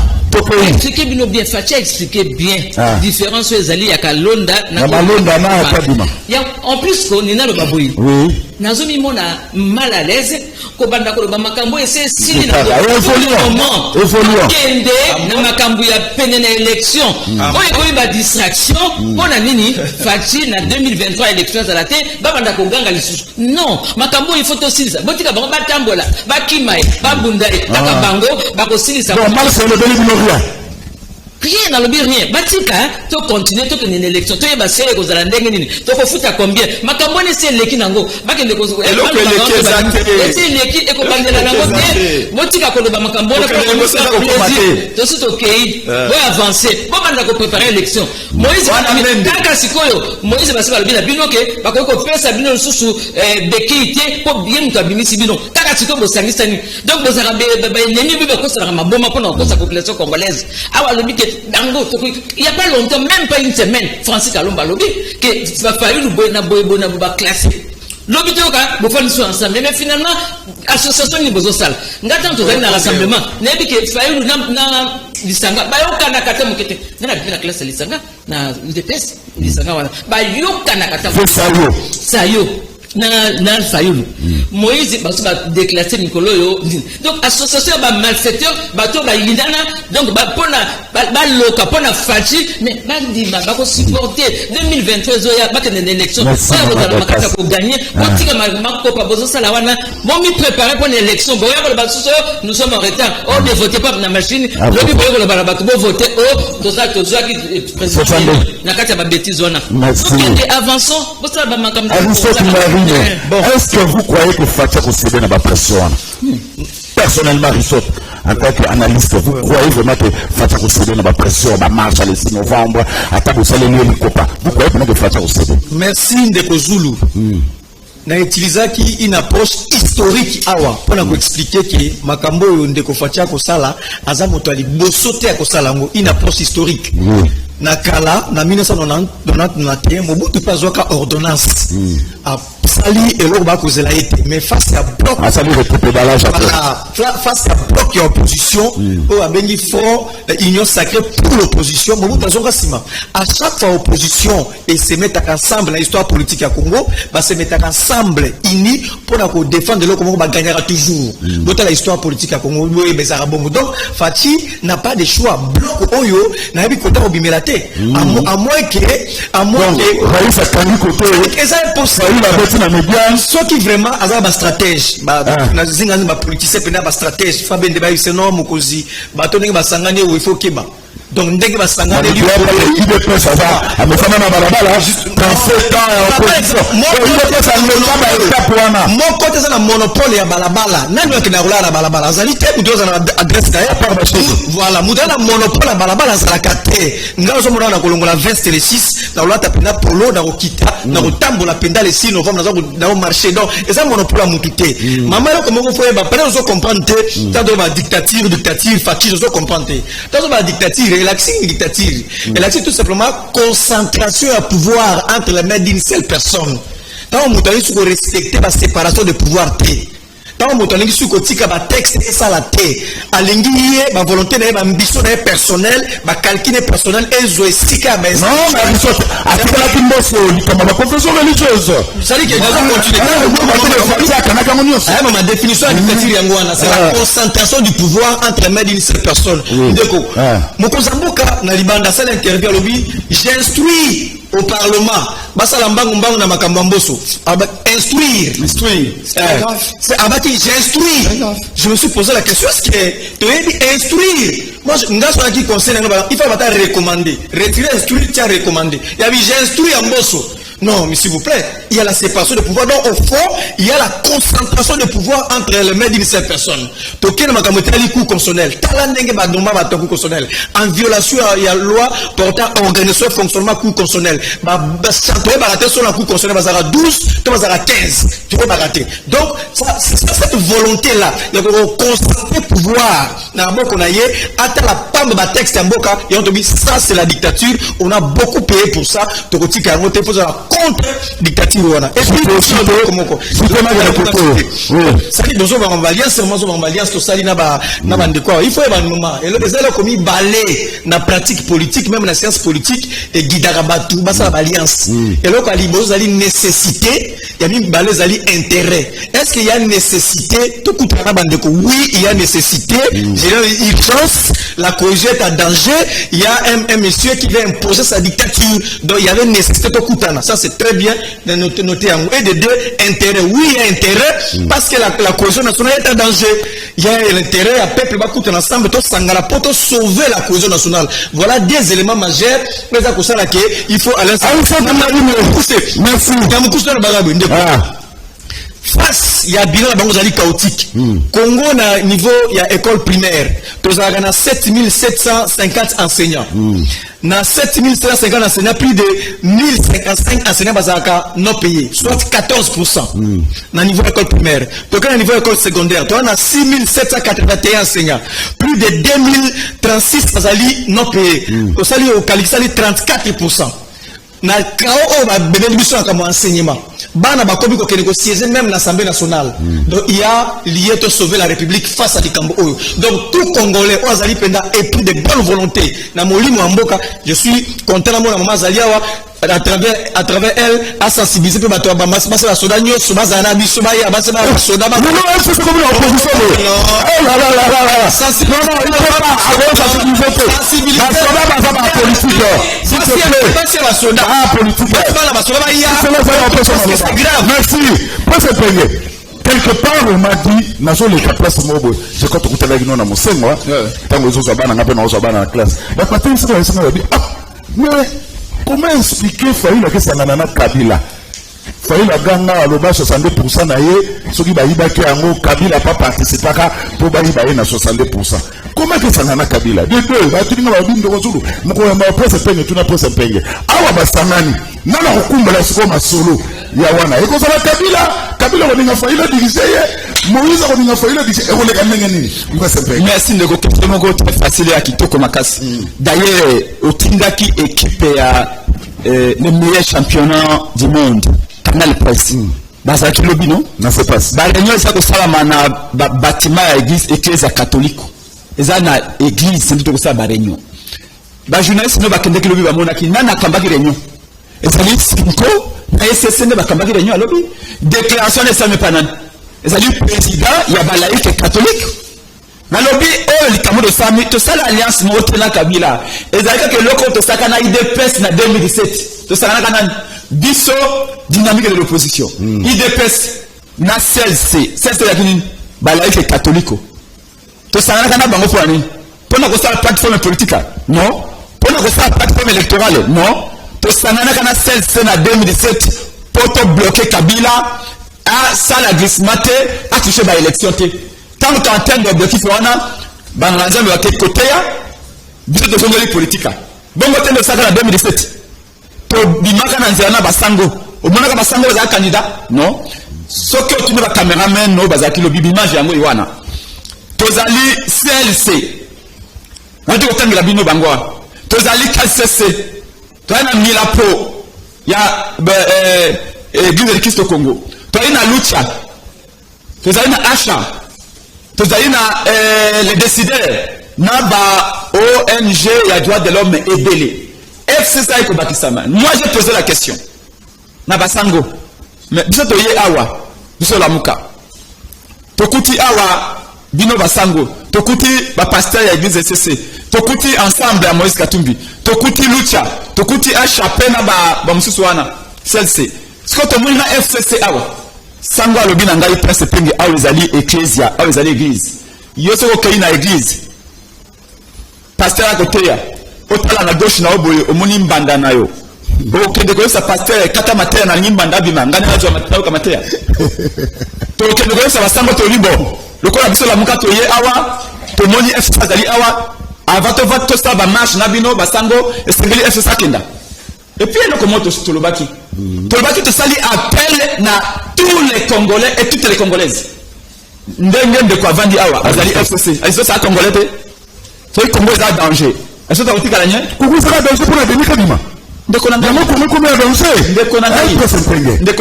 expliquez bien bien Fatia expliquer bien différence sur Zali ya Kalonda na Malonda na Kadima en plus ko nina lo baboyi oui nazomi mona mal à l'aise ko banda ko makambo ese sili na évoluant kende na makambo ya penene élection oyo ko ba distraction pona nini Fatia na 2023 élection za la te ba banda ko ganga lisusu non makambo il faut to silisa botika bango batambola bakimai babundae bakabango bako silisa bon mal c'est le rien dans le bien rien batika to continuer to une élection to yeba sele ko zala ndenge nini to ko futa combien makambo ne c'est leki nango bakende ko c'est leki e ko bandela nango te botika ko ba makambo na to suto kei bo avancer bo banda ko préparer élection Moïse kaka sikoyo Moïse basi ba bina bino ke ba ko pesa bino susu bekite ko bien muta bimisi bino kaka sikoyo bo sangisa ni donc bo zara be neni be ko sala maboma pona ko sa population congolaise awa lobi Dango, il n'y a pas longtemps, même pas une semaine, Francis Kalomba lobby, que va falloir nous boire na boba classé. Lobby toka, vous faites nous ensemble, mais finalement, association ni bozo sal. Ngata to na rassemblement, nebi que fayu na lisanga, ba yoka na kata mokete. Na na classe lisanga, na UDPS lisanga wala. Ba yoka na kata. Sayo. Na fayulu Moïse ba déclarer Nicolo yo donc association ba malfaiteur ba to ba yindana donc ba pona ba loka pona fachi mais ba ndima ba ko supporter 2023 zoya ba tene élection ça va makata ko gagner on tika ma ko pa bozo sala wana bon mi préparer pour une élection bon ya ba soso nous sommes en retard on ne vote pas na machine lobi boyo ko ba ba voter to ça to zaki président na kata ba bêtise wana donc avançons bo sala ba makambo bon, est-ce que vous croyez que Fatia concède dans la pression? Personnellement, Rissotte, en tant qu'analyste, vous croyez vraiment que Fatia Kosede n'a pas pression, ma marche le 6 novembre, à table au le copa. Vous croyez vraiment que Fatia Kosede? Merci Ndeko Zulu. Na utilizaki une approche historique awa pour nous expliquer que makambo Ndeko Fatia Kosala aza moto ali bosote ya kosala ngo une approche historique. Na kala na 1991 Mobutu pazwaka ordonnance a sali eloko ba kozela ete mais face à bloc face à bloc ya opposition o abengi fort union sacrée pour l'opposition Mobutu azonga sima à chaque fois opposition et se mettent ensemble dans l'histoire politique à Congo va se mettre ensemble unis pour ko défendre le Congo va gagner toujours dans la histoire politique à Congo mais ça rabongo donc Fati n'a pas de choix bloc oyo na bi kota obimelate à moins que Raïs Akani côté ceux qui vraiment azaba stratège na zinga ba politicien pena ba stratège fa bende ba iseno mukozi ba to ndenge ba sangane o ifo keba donc ndenge ba sangane il est prêt ça va amefana na barabara dans ce temps opposition il est prêt ça le mon côté ça na monopole ya balabala nani wakina kula na balabala azali te kutoza na adresse d'ailleurs par ba voilà mudana monopole ya balabala za la kate ngazo mona na kolongola veste le 6 na ulata pena polo na okita na kotambola penda le 6 novembre na au marché donc et ça monopole mutu te mama lo comment faut ba pena zo comprendre te ta do ba dictature Fati zo comprendre te ta do ba dictature et l'action dictature et l'action tout simplement concentration à pouvoir entre les mains d'une seule personne. Tant on m'a dit qu'il faut respecter la séparation de pouvoir. Tant on m'a dit qu'il faut que le texte et ça la té. À l'ingénieur, ma volonté n'est pas ambition personnelle, ma calcul personnel et zoïstika mais non mais ambition à ce que la kimboso comme ma confession religieuse ça dit qu'il doit continuer ma définition de dictature yangwana c'est la concentration du pouvoir entre les mains d'une seule personne ndeko mokozamboka na libanda ça l'interview à lobby j'instruis au parlement basala mbangu na makambo mboso instruire c'est abati j'instruis je me suis posé la question est-ce que tu es instruire moi ngaso qui conseille il faut pas recommander retirer instruire tiens recommander il y a j'instruis en mboso. Non, mais s'il vous plaît, il y a la séparation de pouvoir. Donc, au fond, il y a la concentration de pouvoir entre les mains d'une seule personne. En violation à la loi portant organisation et fonctionnement coup constitutionnel. Donc, cette volonté-là, il y a concentrer pouvoir. Ça, c'est la dictature. On a beaucoup payé pour ça. Contre dictature et puis ça qui besoin en alliance en alliance tout ça na ba de quoi il faut un moment et les élèves commis balai na pratique politique même la science politique et guidara batu basa alliance et là quand il y a nécessité il y a même balai ali intérêt est-ce qu'il y a nécessité tout coûte na bande oui il y a nécessité j'ai urgence la cohésion est en danger il y a un monsieur qui veut imposer sa dictature donc il y avait nécessité tout coûte ça c'est très bien de noter en et de deux intérêt oui il y a intérêt parce que la cohésion nationale est en danger il y a l'intérêt à peuple va coûter ensemble tout sangala pour sauver la cohésion nationale voilà des éléments majeurs mais à cause là il faut aller merci face il y a bilan bango zali chaotique Congo na niveau il y a école primaire tous a gana 7750 enseignants na 7750 enseignants plus de 1055 enseignants bazaka non payés soit 14% na niveau école primaire donc na niveau école secondaire tu as 6781 enseignants plus de 2036 bazali non payés au sali au Kalixali 34% na kao ba bénédiction comme enseignement bana ba kobi ko négocier même l'Assemblée nationale donc il y a lié de sauver la République face à Dikambo donc tout Congolais ozali penda et plus de bonne volonté na molimo mboka je suis content na maman Zaliawa à travers elle a sensibilisé peu bato ba mas la soda nyoso bazana biso ba ya basema soda ba non c'est comme l'opposition oh là là sensibiliser politique c'est la soda politique la soda ba ya c'est grave merci pour ce premier quelque part on m'a dit nazo les place mobo je compte écouter avec nous na mosengo tango zo zabana ngape na zo zabana na classe la patin c'est ça mais comment expliquer Faïla que ça n'a Kabila Faïla Ganga a l'oba 62% na ye, ce qui va y baquer en haut, Kabila pas participé pour bailler na 62%. Comment que ça n'a Kabila? De deux, bah tu n'as pas dit de Rosulu. Mon m'a presse peigne, tu n'as pas se peigne. Awa Bassamani, nana Okumba la siko ma solo, Yawana. Et quand ça va Kabila on a failli diviser, Moïse on a failli diviser, et on les gagne nini. Merci de votre très facile à Kitoko Makas. D'ailleurs, au Tindaki équipe le meilleur championnat du monde. Canal Press. Bazaki lobby non? Non, c'est pas. Ba réunion ça ko sala mana bâtiment ya église catholique. Eza na église c'est tout ça ba réunion. Ba journaliste no ba kende ki lobby ba mona ki nana kambaki réunion. Ezali Simko na SSC ne ba kambaki réunion lobby. Déclaration de Samuel Panan. Ezali président ya ba laïque catholique. Na lobby o likamo de Sami to sala alliance mo tena Kabila. Ezali que loko to saka na IDPS na 2017. To saka na kanan biso dynamique de l'opposition. IDPS na CLC ya kini balaïque catholique. To sanga kana bango pour ani. Pour na ko sa plateforme politique. Non. Pour na ko sa plateforme électorale. Non. To sanga kana CLC na 2017 pour to bloquer Kabila à ça la glissmate à toucher ba élection té. Tant qu'en termes d'objectif wana banganza ba côté ya biso to ngoli politique. Bongo tendo saka na 2017. To bimaka na nzela basango omonaka basango baza candidat non soki otuni ba cameraman no bazaki lo bibimage yango iwana tozali CLC wati kotangela bino bangwa tozali KCC toana milapo ya église de Christ au Congo toali na Lucha tozali na Asha tozali na les décideurs na ba ONG ya droit de l'homme ebele. FCC ko bakisama. Moi j'ai posé la question. Na basango. Mais biso to ye awa, biso la muka. Tokuti awa bino basango. Tokuti ba pasteur ya église CC. Tokuti ensemble ya Moïse Katumbi. Tokuti Lucha, tokuti Achape na ba mususu wana. CLC. Siko to muna FCC awa. Sango alobi na ngai presse penge awa ezali ecclesia, awa ezali église. Yoso ko kei na église. Pasteur a côté ya. Otala na gauche na oboye omoni mbanda na yo. Bo kende ko sa pasteur kata matea na nyimbanda bima ngani na zo matea ka matea. To kende ko sa basango to libo. Lokola biso la muka to ye awa to moni FC azali awa avato vato sa ba marche na bino basango esengeli FC sakenda. Et puis le comment to lobaki. To lobaki to sali appel na tous les Congolais et toutes les Congolaises. Ndenge de quoi vandi awa azali FCC. Aiso sa Congolais te. So Congo est en danger. Est-ce que tu as dit que Congo sera danger pour la Denis Kadima? Ndeko nanga comment danger? Ndeko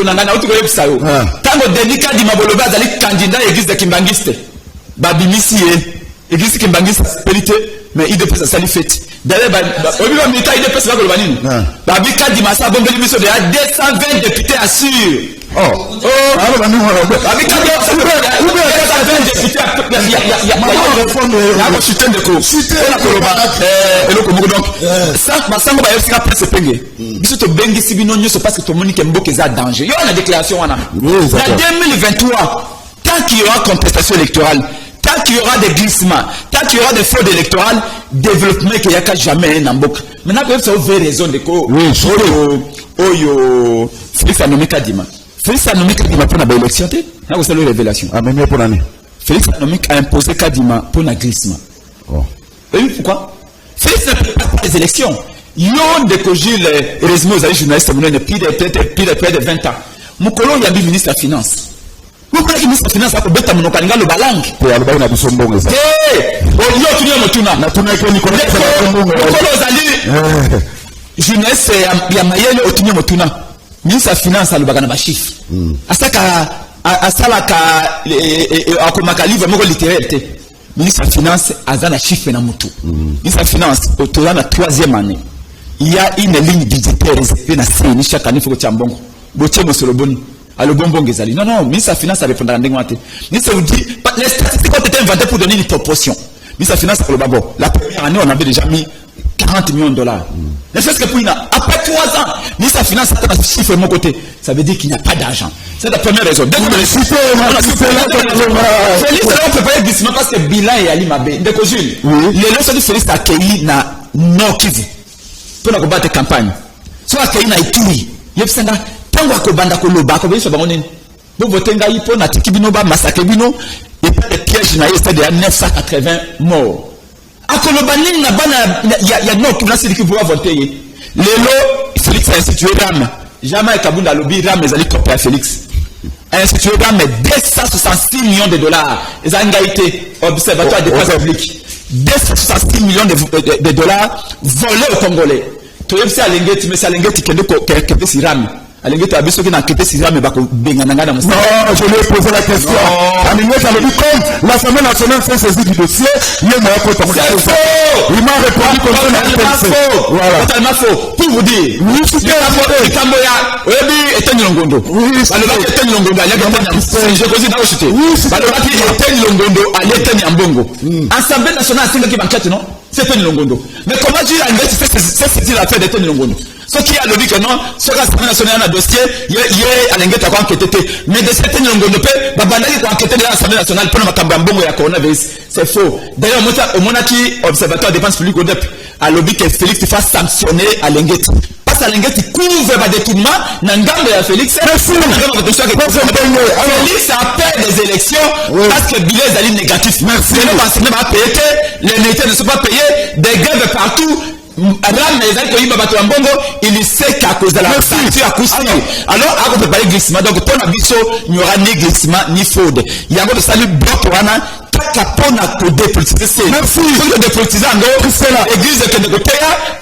nanga uti ko sayo. Tango Denis Kadima boloba azali candidat église de Kimbangiste. Babimisi église Kimbangiste spiritualité mais il dépasse sa fête. D'ailleurs obiba milita il dépasse la boloba nini? Babi Kadima sa bombeli biso de 220 députés assurent. Alors nous avec tant qu'il y aura contestation électorale, tant qu'il y aura des glissements, tant qu'il y aura des fraudes électorales, développement qu'il n'y a qu'à jamais un Mbok. Maintenant, vous avez raison de quoi? Oyo Félix Anome Kadima. Félix Anome Kadima pour la élection, c'est une révélation. Ah, mais pour l'année. Félix Anome a imposé Kadima pour un glissement. Vous voyez pourquoi? Félix ne peut pas faire les élections. Ils ont décogé les résumés aux journalistes depuis de 20 ans. Mon colon, il y a le ministre de la Finance. Vous croyez que le ministre de la Finance a fait bêta mon kananga le balang? Pour aller dans le sombong. Yo tu viens me tourner. Na tourner ko ni ko jeunesse ya mayele otunye motuna. Ministre de la Finance a le bagana ba chiffre. Asala ka akomaka livre moko littéraire te. Ministre de la Finance azana chiffre na mutu. Ministre de la Finance autour na 3e année. Il y a une ligne budgétaire réservée na CNI chaque année faut que tu ambongo. Botie mosoloboni. Alors bonbon gezali. Non, ministre de la Finance a répondre à l'indemnité. Ministre vous dit, les statistiques ont été inventées pour donner une proportion. Ministre de la Finance pour le babo. La première année, on avait déjà mis 40 millions de dollars. Ne serait-ce que pour une après 3 ans, ministre de la Finance a un chiffre de mon côté. Ça veut dire qu'il n'y a pas d'argent. C'est la première raison. Donc, Félix, on peut pas y glissement parce que le bilan est à l'imabé. Donc, Jules, les leçons de Félix a accueilli na Nord Kivu. Pour la combattre campagne. Soit accueilli na Ituri. Il y a tango akobanda koloba akobisa bango nini bo votenga ipo na tikibino ba massacre bino et pas de piège na yeste de 980 morts akoloba nini na bana ya no qui c'est qui pouvoir voter lelo Félix a institué RAM jamais Kabunda lobby RAM ezali copie à Félix a institué RAM 266 millions de dollars ezangaité observatoire des dépenses publiques 266 millions de dollars volés aux Congolais to yebisa alengeti mais alengeti kende ko kende siram alengeti abiso ki na kete siram ba ko bengana ngana musa. Non, je lui ai posé la question. Alengeti a dit comme l'Assemblée nationale s'est saisie du dossier, il m'a répondu. Il m'a répondu comme ça. Voilà. Totalement faux. Pour vous dire, oui, c'est Kamboya, Obi était Longondo. Oui, alors était Longondo, il y a je cause dans cité. Oui, c'est alors était Longondo, il était Nyambongo. Assemblée nationale c'est qui banquette non? C'est Longondo. Mais comment dire Alengeti c'est l'affaire d'être Longondo? Ce qui a le dit que non, ce l'Assemblée nationale a un dossier, il y a Alengeti à quoi enquêter. Mais de certains Longondo, Babandaki pour enquêter de l'Assemblée nationale pour Makambambongo et la coronavirus. C'est faux. D'ailleurs, au Monaki, observatoire des dépenses publiques au DEP, a lobby que Félix fasse sanctionner Alengeti. Parce qu'Alengeti couvre ma détournement, n'engambe à Félix. Félix a peur des élections parce que le bilan est négatif. Merci. Les militaires ne sont pas payés, des grèves partout. Il sait qu'à cause de la facture acoustique. Alors, à cause de parler glissement, donc pour la biso, il n'y aura ni glissement ni fraude. Il y a un de salut bloc pour Anna. Capona pour dépolitiser. Merci. Pour le dépolitiser, c'est l'église qui est de côté.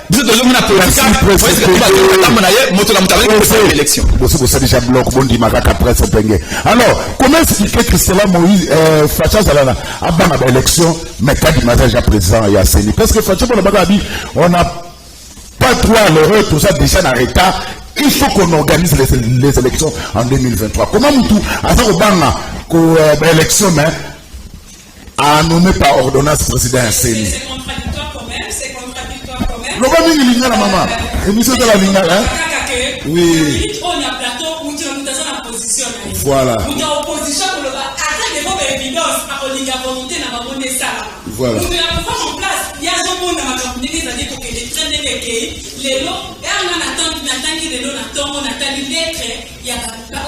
Vous êtes de l'homme politique. Alors, comment expliquer que Christella Moïse, Facha Zalana, a ban à l'élection, mais quand il m'a déjà présent, il y a Séni. Parce que Facha, on n'a pas droit à l'heure, tout ça déjà dans l'état. Il faut qu'on organise les élections en 2023. Comment tout, à ça, on ban à l'élection, mais à nommer par ordonnance président Séni. C'est contradictoire quand même, c'est contradictoire quand même. L'homme a mis la maman. Émission de la ligne, hein? Oui. On a plateau où tu as une position. Voilà. Où tu as opposition pour le bas. Attends, des fois, évidence, à la volonté, n'a pas monté ça. Voilà. Nous devons pouvoir en place. Il y a un monde dans la communauté des années pour que les trains les lots, et on attend que les lots n'attendent, on attend les lettres, il y a la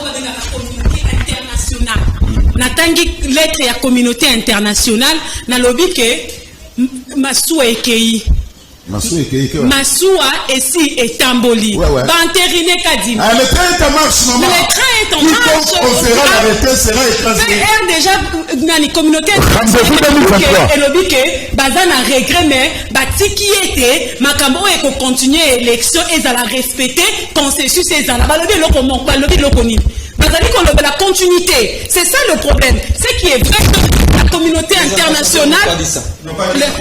communauté internationale. Natangi lettre ya communauté internationale na lobby que Massoua Ekei Massoua ici est Tamboli Banterine Kadima le train est en marche maman le train est en marche on sera arrêté sera écrasé déjà dans les communautés internationales et lobby que bazana regret mais batiki était makambo et ko continuer élection et ça la respecter consensus et ça la lobby loko mon lobby loko ni la continuité, c'est ça le problème. Ce qui est vrai que la communauté internationale. Non,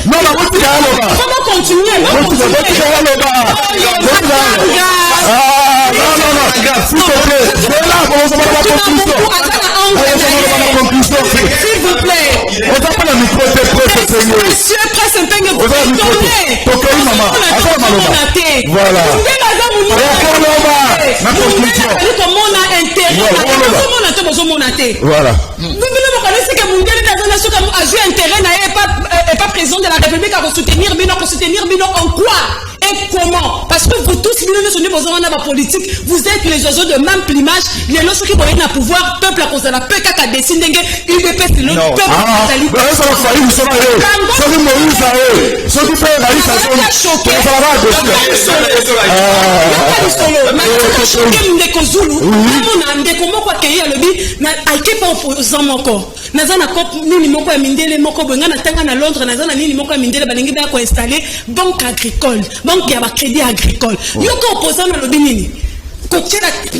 comment continuer? S'il vous plaît. Monsieur Presse Mpenge, vous voilà. Voilà. Pas président de la République à soutenir Bino en quoi et comment? Parce que vous tous, politique, vous êtes les oiseaux de même plumage, les lois qui vont être à pouvoir, peuple à cause de la paix, qu'à dessiner, UDP, c'est le peuple. Banque agricole, banque à crédit agricole. Yoko opposant le lobby.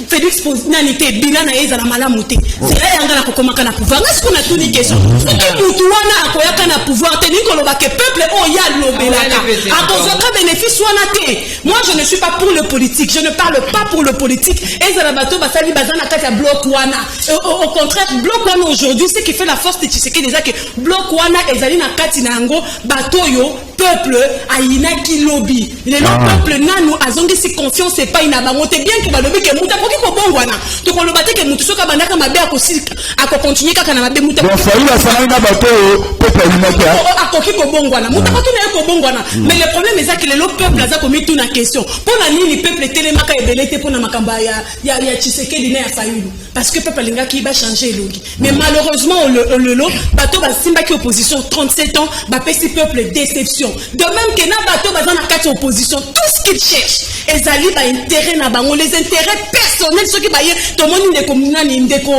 Félix Nanité, bilan à la malamouté. C'est là qu'il y a un pouvoir. Est-ce qu'on a toutes les questions? A pouvoir tenir que le peuple a l'obélaka. À cause de bénéfice, moi je ne suis pas pour le politique. Je ne parle pas pour le politique. Et ça bateau basali bazana kata bloc wana. Au contraire, bloc wana aujourd'hui, ce qui fait la force de Tshisekedi déjà que bloc wana ezali na kati na ngo bateau yo peuple aina ki lobby. Le peuple nanu azongi si confiance c'est pas inabangote bien que balobi ke muta koki ko bongwana to ko lobate ke mutu soka bandaka mabe akosika akokontinue kaka na mabe muta bon faïla sana na bato peuple alimaka akoki ko bongwana muta ko tuna ko bongwana mais le problème est que le peuple aza ko mitu na question pona nini peuple telemaka ebelete pona makamba ya Tshisekedi na ya Fayulu parce que peuple linga ki ba changer elongi mais malheureusement le bato ba simba ki opposition 37 ans ba pesi peuple déception de même que na bato ba na kati opposition tout ce qu'ils cherchent ezali ba intérêt na bango les intérêts personnels ceux qui ba ye to moni ndeko munani ndeko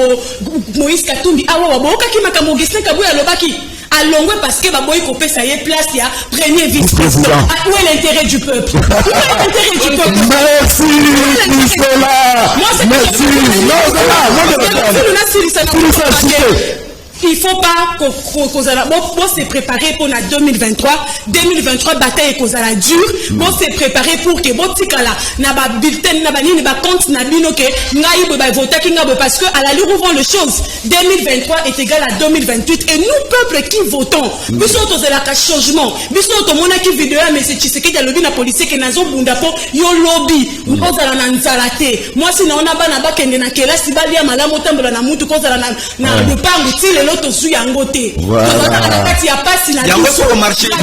Moïse Katumbi awa waboka ki makambo Augustin Kabuya lobaki alongwe parce que baboyi ko pesa ye place ya premier vice-président. Où est l'intérêt du peuple? Où est l'intérêt du peuple? Merci Nicolas. Merci. Il faut pas qu'on se préparer pour la 2023 bataille qu'on a dur bon se préparer pour que bon tikala na ba bulletin na ba nini ba compte na bino que ngai ba voter ki ngabo parce que à la lure ouvrant les choses 2023 est égal à 2028 et nous peuple qui votons biso to zela ka changement biso to mona ki vidéo mais c'est Tshisekedi ya lobby na policier que nazo bunda po yo lobby ko zala na nzalate moi si na ona bana ba kende na kelasi ba lia malamu tambola na mutu ko zala na lupango tile l'autre sous yangote voilà kati ya pasi na yangote au marché non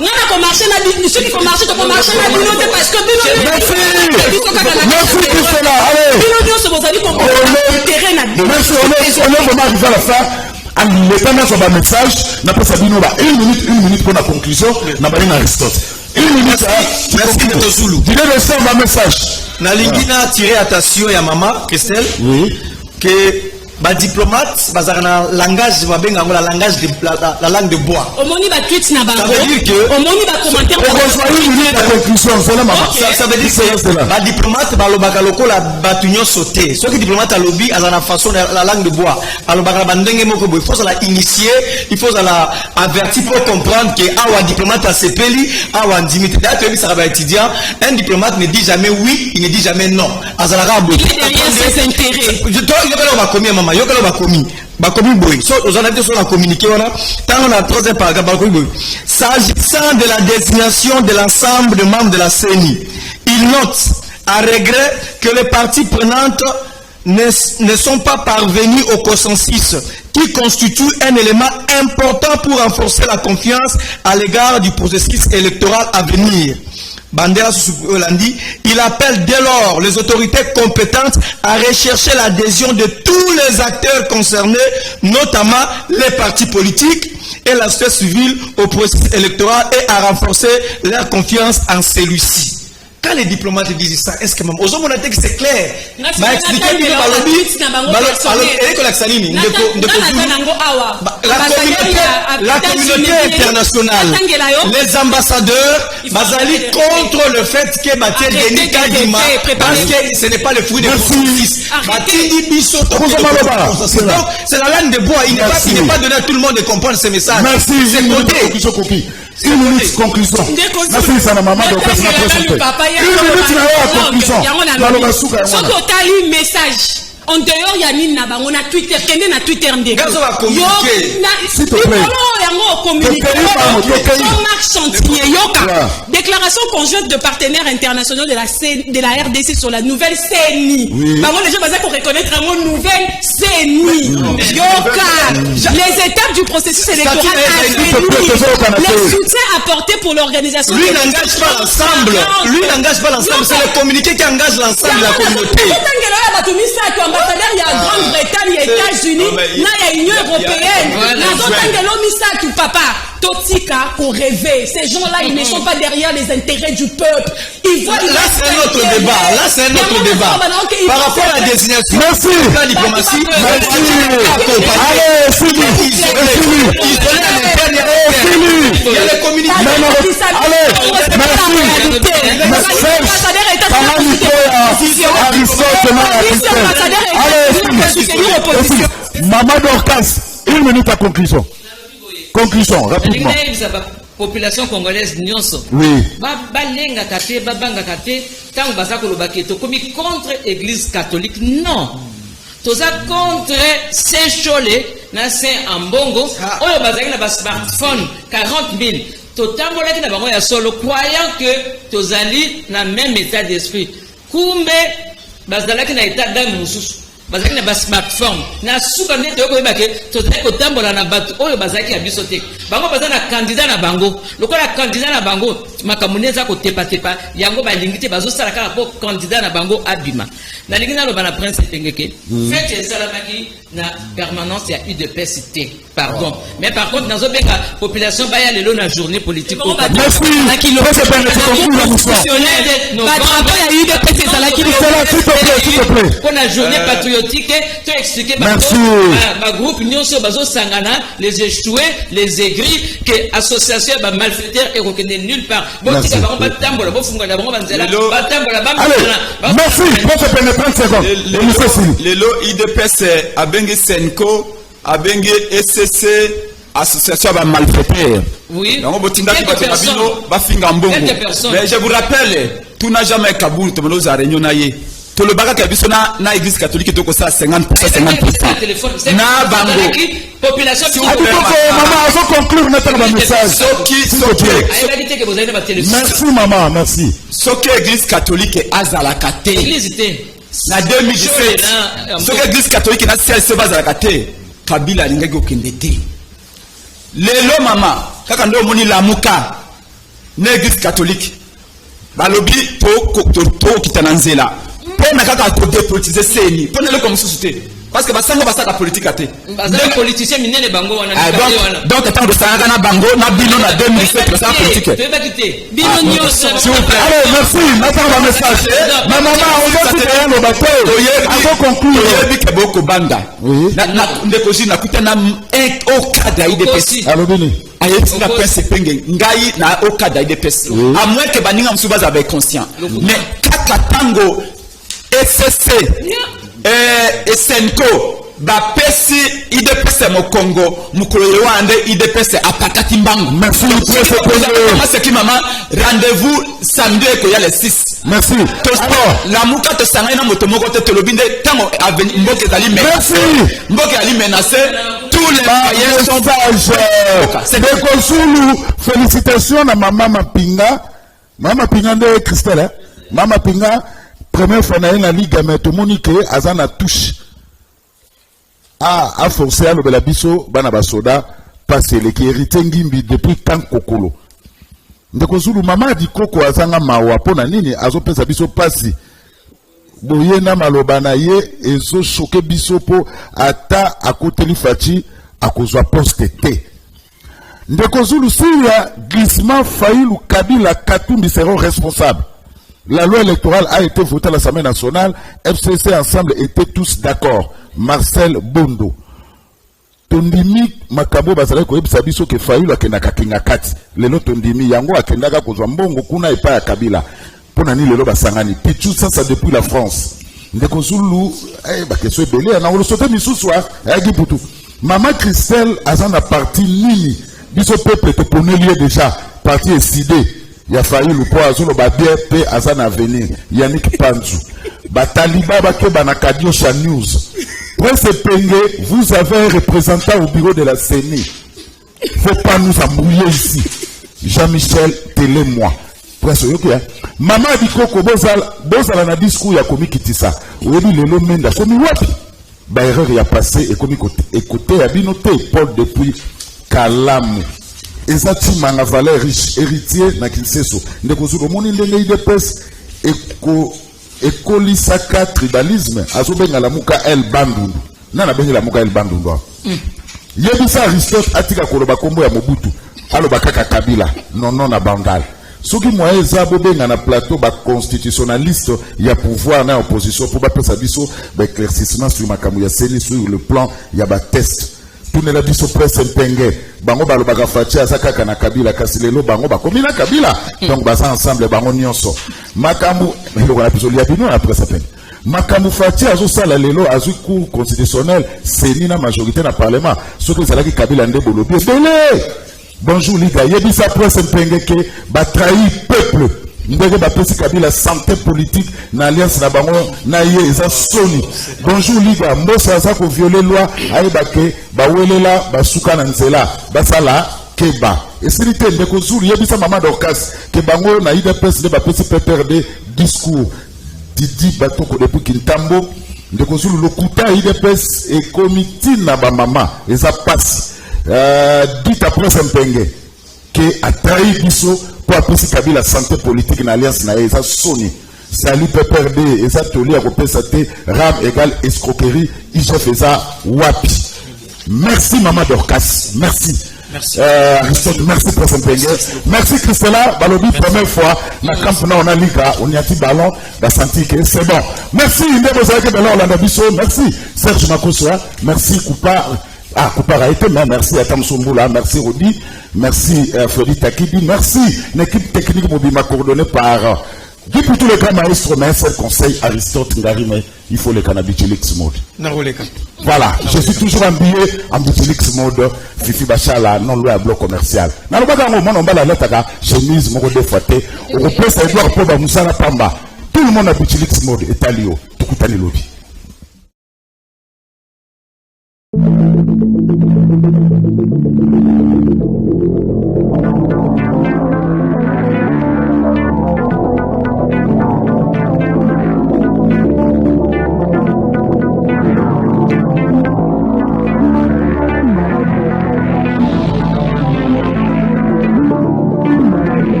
ngana ko marché na bino ceux qui ko marché to ko marché na bino parce que bino merci Nicolas allez bino se bozali ko terrain na bino merci on est vraiment arrivé à la fin le temps sur le message n'a pas ça bino ba une minute pour la conclusion na ba na Aristote une minute merci de Zulu dis le reste un message na lingina tirer attention ya maman Christelle oui que ba diplomate bazana langage babenga la langage de la langue de bois omoni ba tweet na bango ça veut dire que omoni ba commentaire on reçoit une minute la conclusion c'est la maman ça veut dire que ba diplomate balobaka lokola batunyo sauté ceux qui diplomate à lobby à la façon la langue de bois balobaka bandenge moko boy il faut la initier il faut la avertir pour comprendre que awa diplomate a sepeli awa ndimité d'ailleurs ça va étudiant un diplomate ne dit jamais oui il ne dit jamais non azalaka boy derrière ses intérêts je dois il va combien yokalo bakomi boy so ozana sur la communiquer wana tant on a troisième paragraphe bakomi boy s'agissant de la désignation de l'ensemble des membres de la CENI il note à regret que les parties prenantes ne sont pas parvenues au consensus qui constitue un élément important pour renforcer la confiance à l'égard du processus électoral à venir. Bandera Holandi, il appelle dès lors les autorités compétentes à rechercher l'adhésion de tous les acteurs concernés, notamment les partis politiques et la société civile au processus électoral et à renforcer leur confiance en celui-ci. Quand les diplomates disent ça, est-ce que même aux hommes on a dit que c'est clair? La communauté internationale, les ambassadeurs, bazali contre le fait que Mathieu Denis Kadima, parce que ce n'est pas le fruit de processus. C'est la laine de bois. Il n'est pas donné à tout le monde de comprendre ce message. Merci. C'est côté. Une minute conclusion. Merci sana maman de question présenté. Une minute na conclusion. Baloba suka wana. Soki otali message. En dehors ya nini na bango na Twitter kende na Twitter ndeko. Yo s'il te plaît. Yango communiquer. Jean-Marc Chantier yoka. Déclaration conjointe de partenaires internationaux de la RDC sur la nouvelle CENI. Bango les gens baza ko reconnaître une nouvelle CENI. Yoka. Les étapes du processus électoral le soutien apporté pour l'organisation. Lui n'engage pas l'ensemble. Lui n'engage pas l'ensemble, c'est le communiqué qui engage l'ensemble de la communauté. Ambassadeur, il y a Grande-Bretagne, il y a États-Unis, il y a Union européenne. Papa, Totika pour rêver. Ces gens-là, ils ne sont pas derrière les intérêts du peuple. Ils voient là, c'est un autre débat. Là, c'est un autre débat. Par rapport à la désignation, merci. La diplomatie, merci. Allez, fini. Il y a les communiqués. Allez, merci. Maman Dorcas, une minute à conclusion. Conclusion, rapidement. Population congolaise nyonso. Oui. Balenga kate, babanga kate, tant bazako lobaki to komi contre église catholique. Non. Toza contre Saint-Cholet, na Saint-Ambongo, oyo bazaki na ba smartphone 40 000. Totambola ki na bango ya solo croyant que tozali na même état d'esprit. Kumbe bazalaki na état d'âme mosusu bazalaki na smartphone na suka nde toyokoyeba ke tozali kotambola na bato oyo bazalaki ya biso te bango baza na candidat na bango lokola candidat na bango makambo nde eza kotepatepa yango balingi te bazosala kaka mpo candidat na bango abima nalingi naloba na prince epengeke fete esalamaki na permanence ya UDPS te pardon mais par contre nazobenga population baya lelo na journée politique pour la journée patriotique tu expliquer ma groupe nyonso bazosangana les échoués les aigris que association ba malfaiteurs et reconnaît nulle part botika bango batambola bofunga na bango banzela batambola merci pour se prendre 30 secondes lelo IDPS abengi Senko abengi SCC association ba malfaiteurs oui donc botinga bino bafinga mbongo mais je vous rappelle tout n'a jamais Kaboul to melo za réunion na ye to le baga ka biso na église catholique to ko sa 50% na bango population maman azo conclure notre message merci maman merci soki église catholique azalaka te église te na 2017 soki église catholique na CLC bazalaka te Kabila alingaki okende te lelo mama kaka ndo omoni lamuka na église catholique balobi to kitana nzela pona kaka to dépolitiser seni pona le comme société parce que basango basaka politique ate bazali politicien minene bango wana donc tant de sanga na bango na bino na 2017 basaka politique te bino nyoso s'il vous plaît allez merci natanga message ma maman on va tout faire le bateau avant conclure yebi ke boko banda na ndeko jina kutana au cadre IDPS allo bini ayeti na prince penge ngai na au cadre IDPS à moins que baninga msuba za conscient mais kaka tango SCC et Senko bapesi IDPS mo Congo mukolo wande IDPS apakati mbangu merci c'est qui maman rendez-vous samedi ko ya le 6 merci la muka to sanga na moto moko te lobinde tango avenir mboke zali merci mboke ali menacé tous les foyers sont c'est de Kosulu félicitations à maman Mapinga de Christelle Mama Pinga première fois dans la ligue mais tout monique azana touche a forcé à le biso bana basoda passer les qui hérité ngimbi depuis tant kokolo ndeko zulu mama di koko azanga mawa pona nini azopesa biso pasi boyena maloba na ye ezo choquer biso po ata akoteli fachi akozwa poste te ndeko zulu si ya glissement Fayulu Kabila Katumbi seront responsables. La loi électorale a été votée à l'Assemblée nationale. FCC ensemble étaient tous d'accord. Marcel Bondo. Tondimi makabo bazala ko yebisa biso ke Fayulu akenaka kinga kati. Lelo tondimi yango akendaka kozwa mbongo kuna epa ya Kabila. Pona ni lelo basangani. Pichu ça depuis la France. Ndeko Zulu ba keso ebele na olosote misusu a Giputu. Maman Christelle azana parti nini. Biso peuple te poneli déjà parti décidé. Il y a fallu le poids sur le babie pe azan avenir Yannick Panzu bataliba bato banakadio cha news Prince Penge vous avez un représentant au bureau de la CENI faut pas nous embrouiller ici Jean-Michel Télémois Prince yokia maman Bikoko bozala na discours ya komi kitisa oyebi lelo menda komi wapi ba erreur ya passé et komi écouter ya binote Paul depuis Kalamu ezati manga valeur riche héritier na kinseso ndeko zuko moni ndenge IDPS ekolisaka tribalisme azobenga la muka el bandundu nana benga la muka el bandundu yebisa Aristote atika koloba kombo ya Mobutu aloba kaka Kabila non na Bangal soki moye za bobenga na plateau ba constitutionnaliste ya pouvoir na opposition pour ba pesa biso ba éclaircissement sur makambo ya CENI sur le plan ya ba test pour la biso presse Mpenge bango balobaka fachi azaka na Kabila kasi lelo bango bakomina Kabila donc baza ensemble bango nyonso makambu lelo na biso liabino na presse Mpenge makambu fachi azosala lelo azui cour constitutionnel CENI na majorité na parlement soki ezalaki Kabila nde bolobi ebele bonjour liga yebisa presse Mpenge ke batrahi peuple ndenge bapesi Kabila santé politique na alliance na bango na ye eza soni bonjour liga mbosa aza ko violer loi ayebake bawelela basuka na nzela basala keba esilite ndeko zulu yebisa mama Dorcas ke bango na IDPS de bapesi PPRD discours Didi Batoko depuis Kintambo, de Kozulu Lokuta, IDPS et comité Naba Mama, et ça passe. Dit après Sempenge, que a trahi Bisso pour apprécier Kabila santé politique dans l'alliance naïe, ça sonne. Salut PPRD, et ça toli à repérer ça RAM égale escroquerie, IGF et ça wapi. Merci Maman Dorcas, merci. Merci. Merci pour Sempenge. Merci Christella, Balobi, première fois, na camp on a liga, on y a dit ballon, la senti que c'est bon. Merci, Ndebo Ballon, Landa Bisso, merci Serge Makosoa, merci Koupa. Ah, Koupa a été, mais merci à Tam Somboula, merci Rodi, merci Freddy Takidi, merci l'équipe technique mobile coordonnée par depuis tous les grands maestros, mais c'est le conseil Aristote Ngari, mais il faut le cannabis mode. Voilà, je suis toujours habillé en Bitilix mode, Fifi Bachala, non loin à bloc commercial. Dans le bas moment, on va la lettre à chemise, mon défaité, on represse Edouard Poba Moussala Pamba. Tout le monde a Bitilix mode, et Talio, tout le lobby.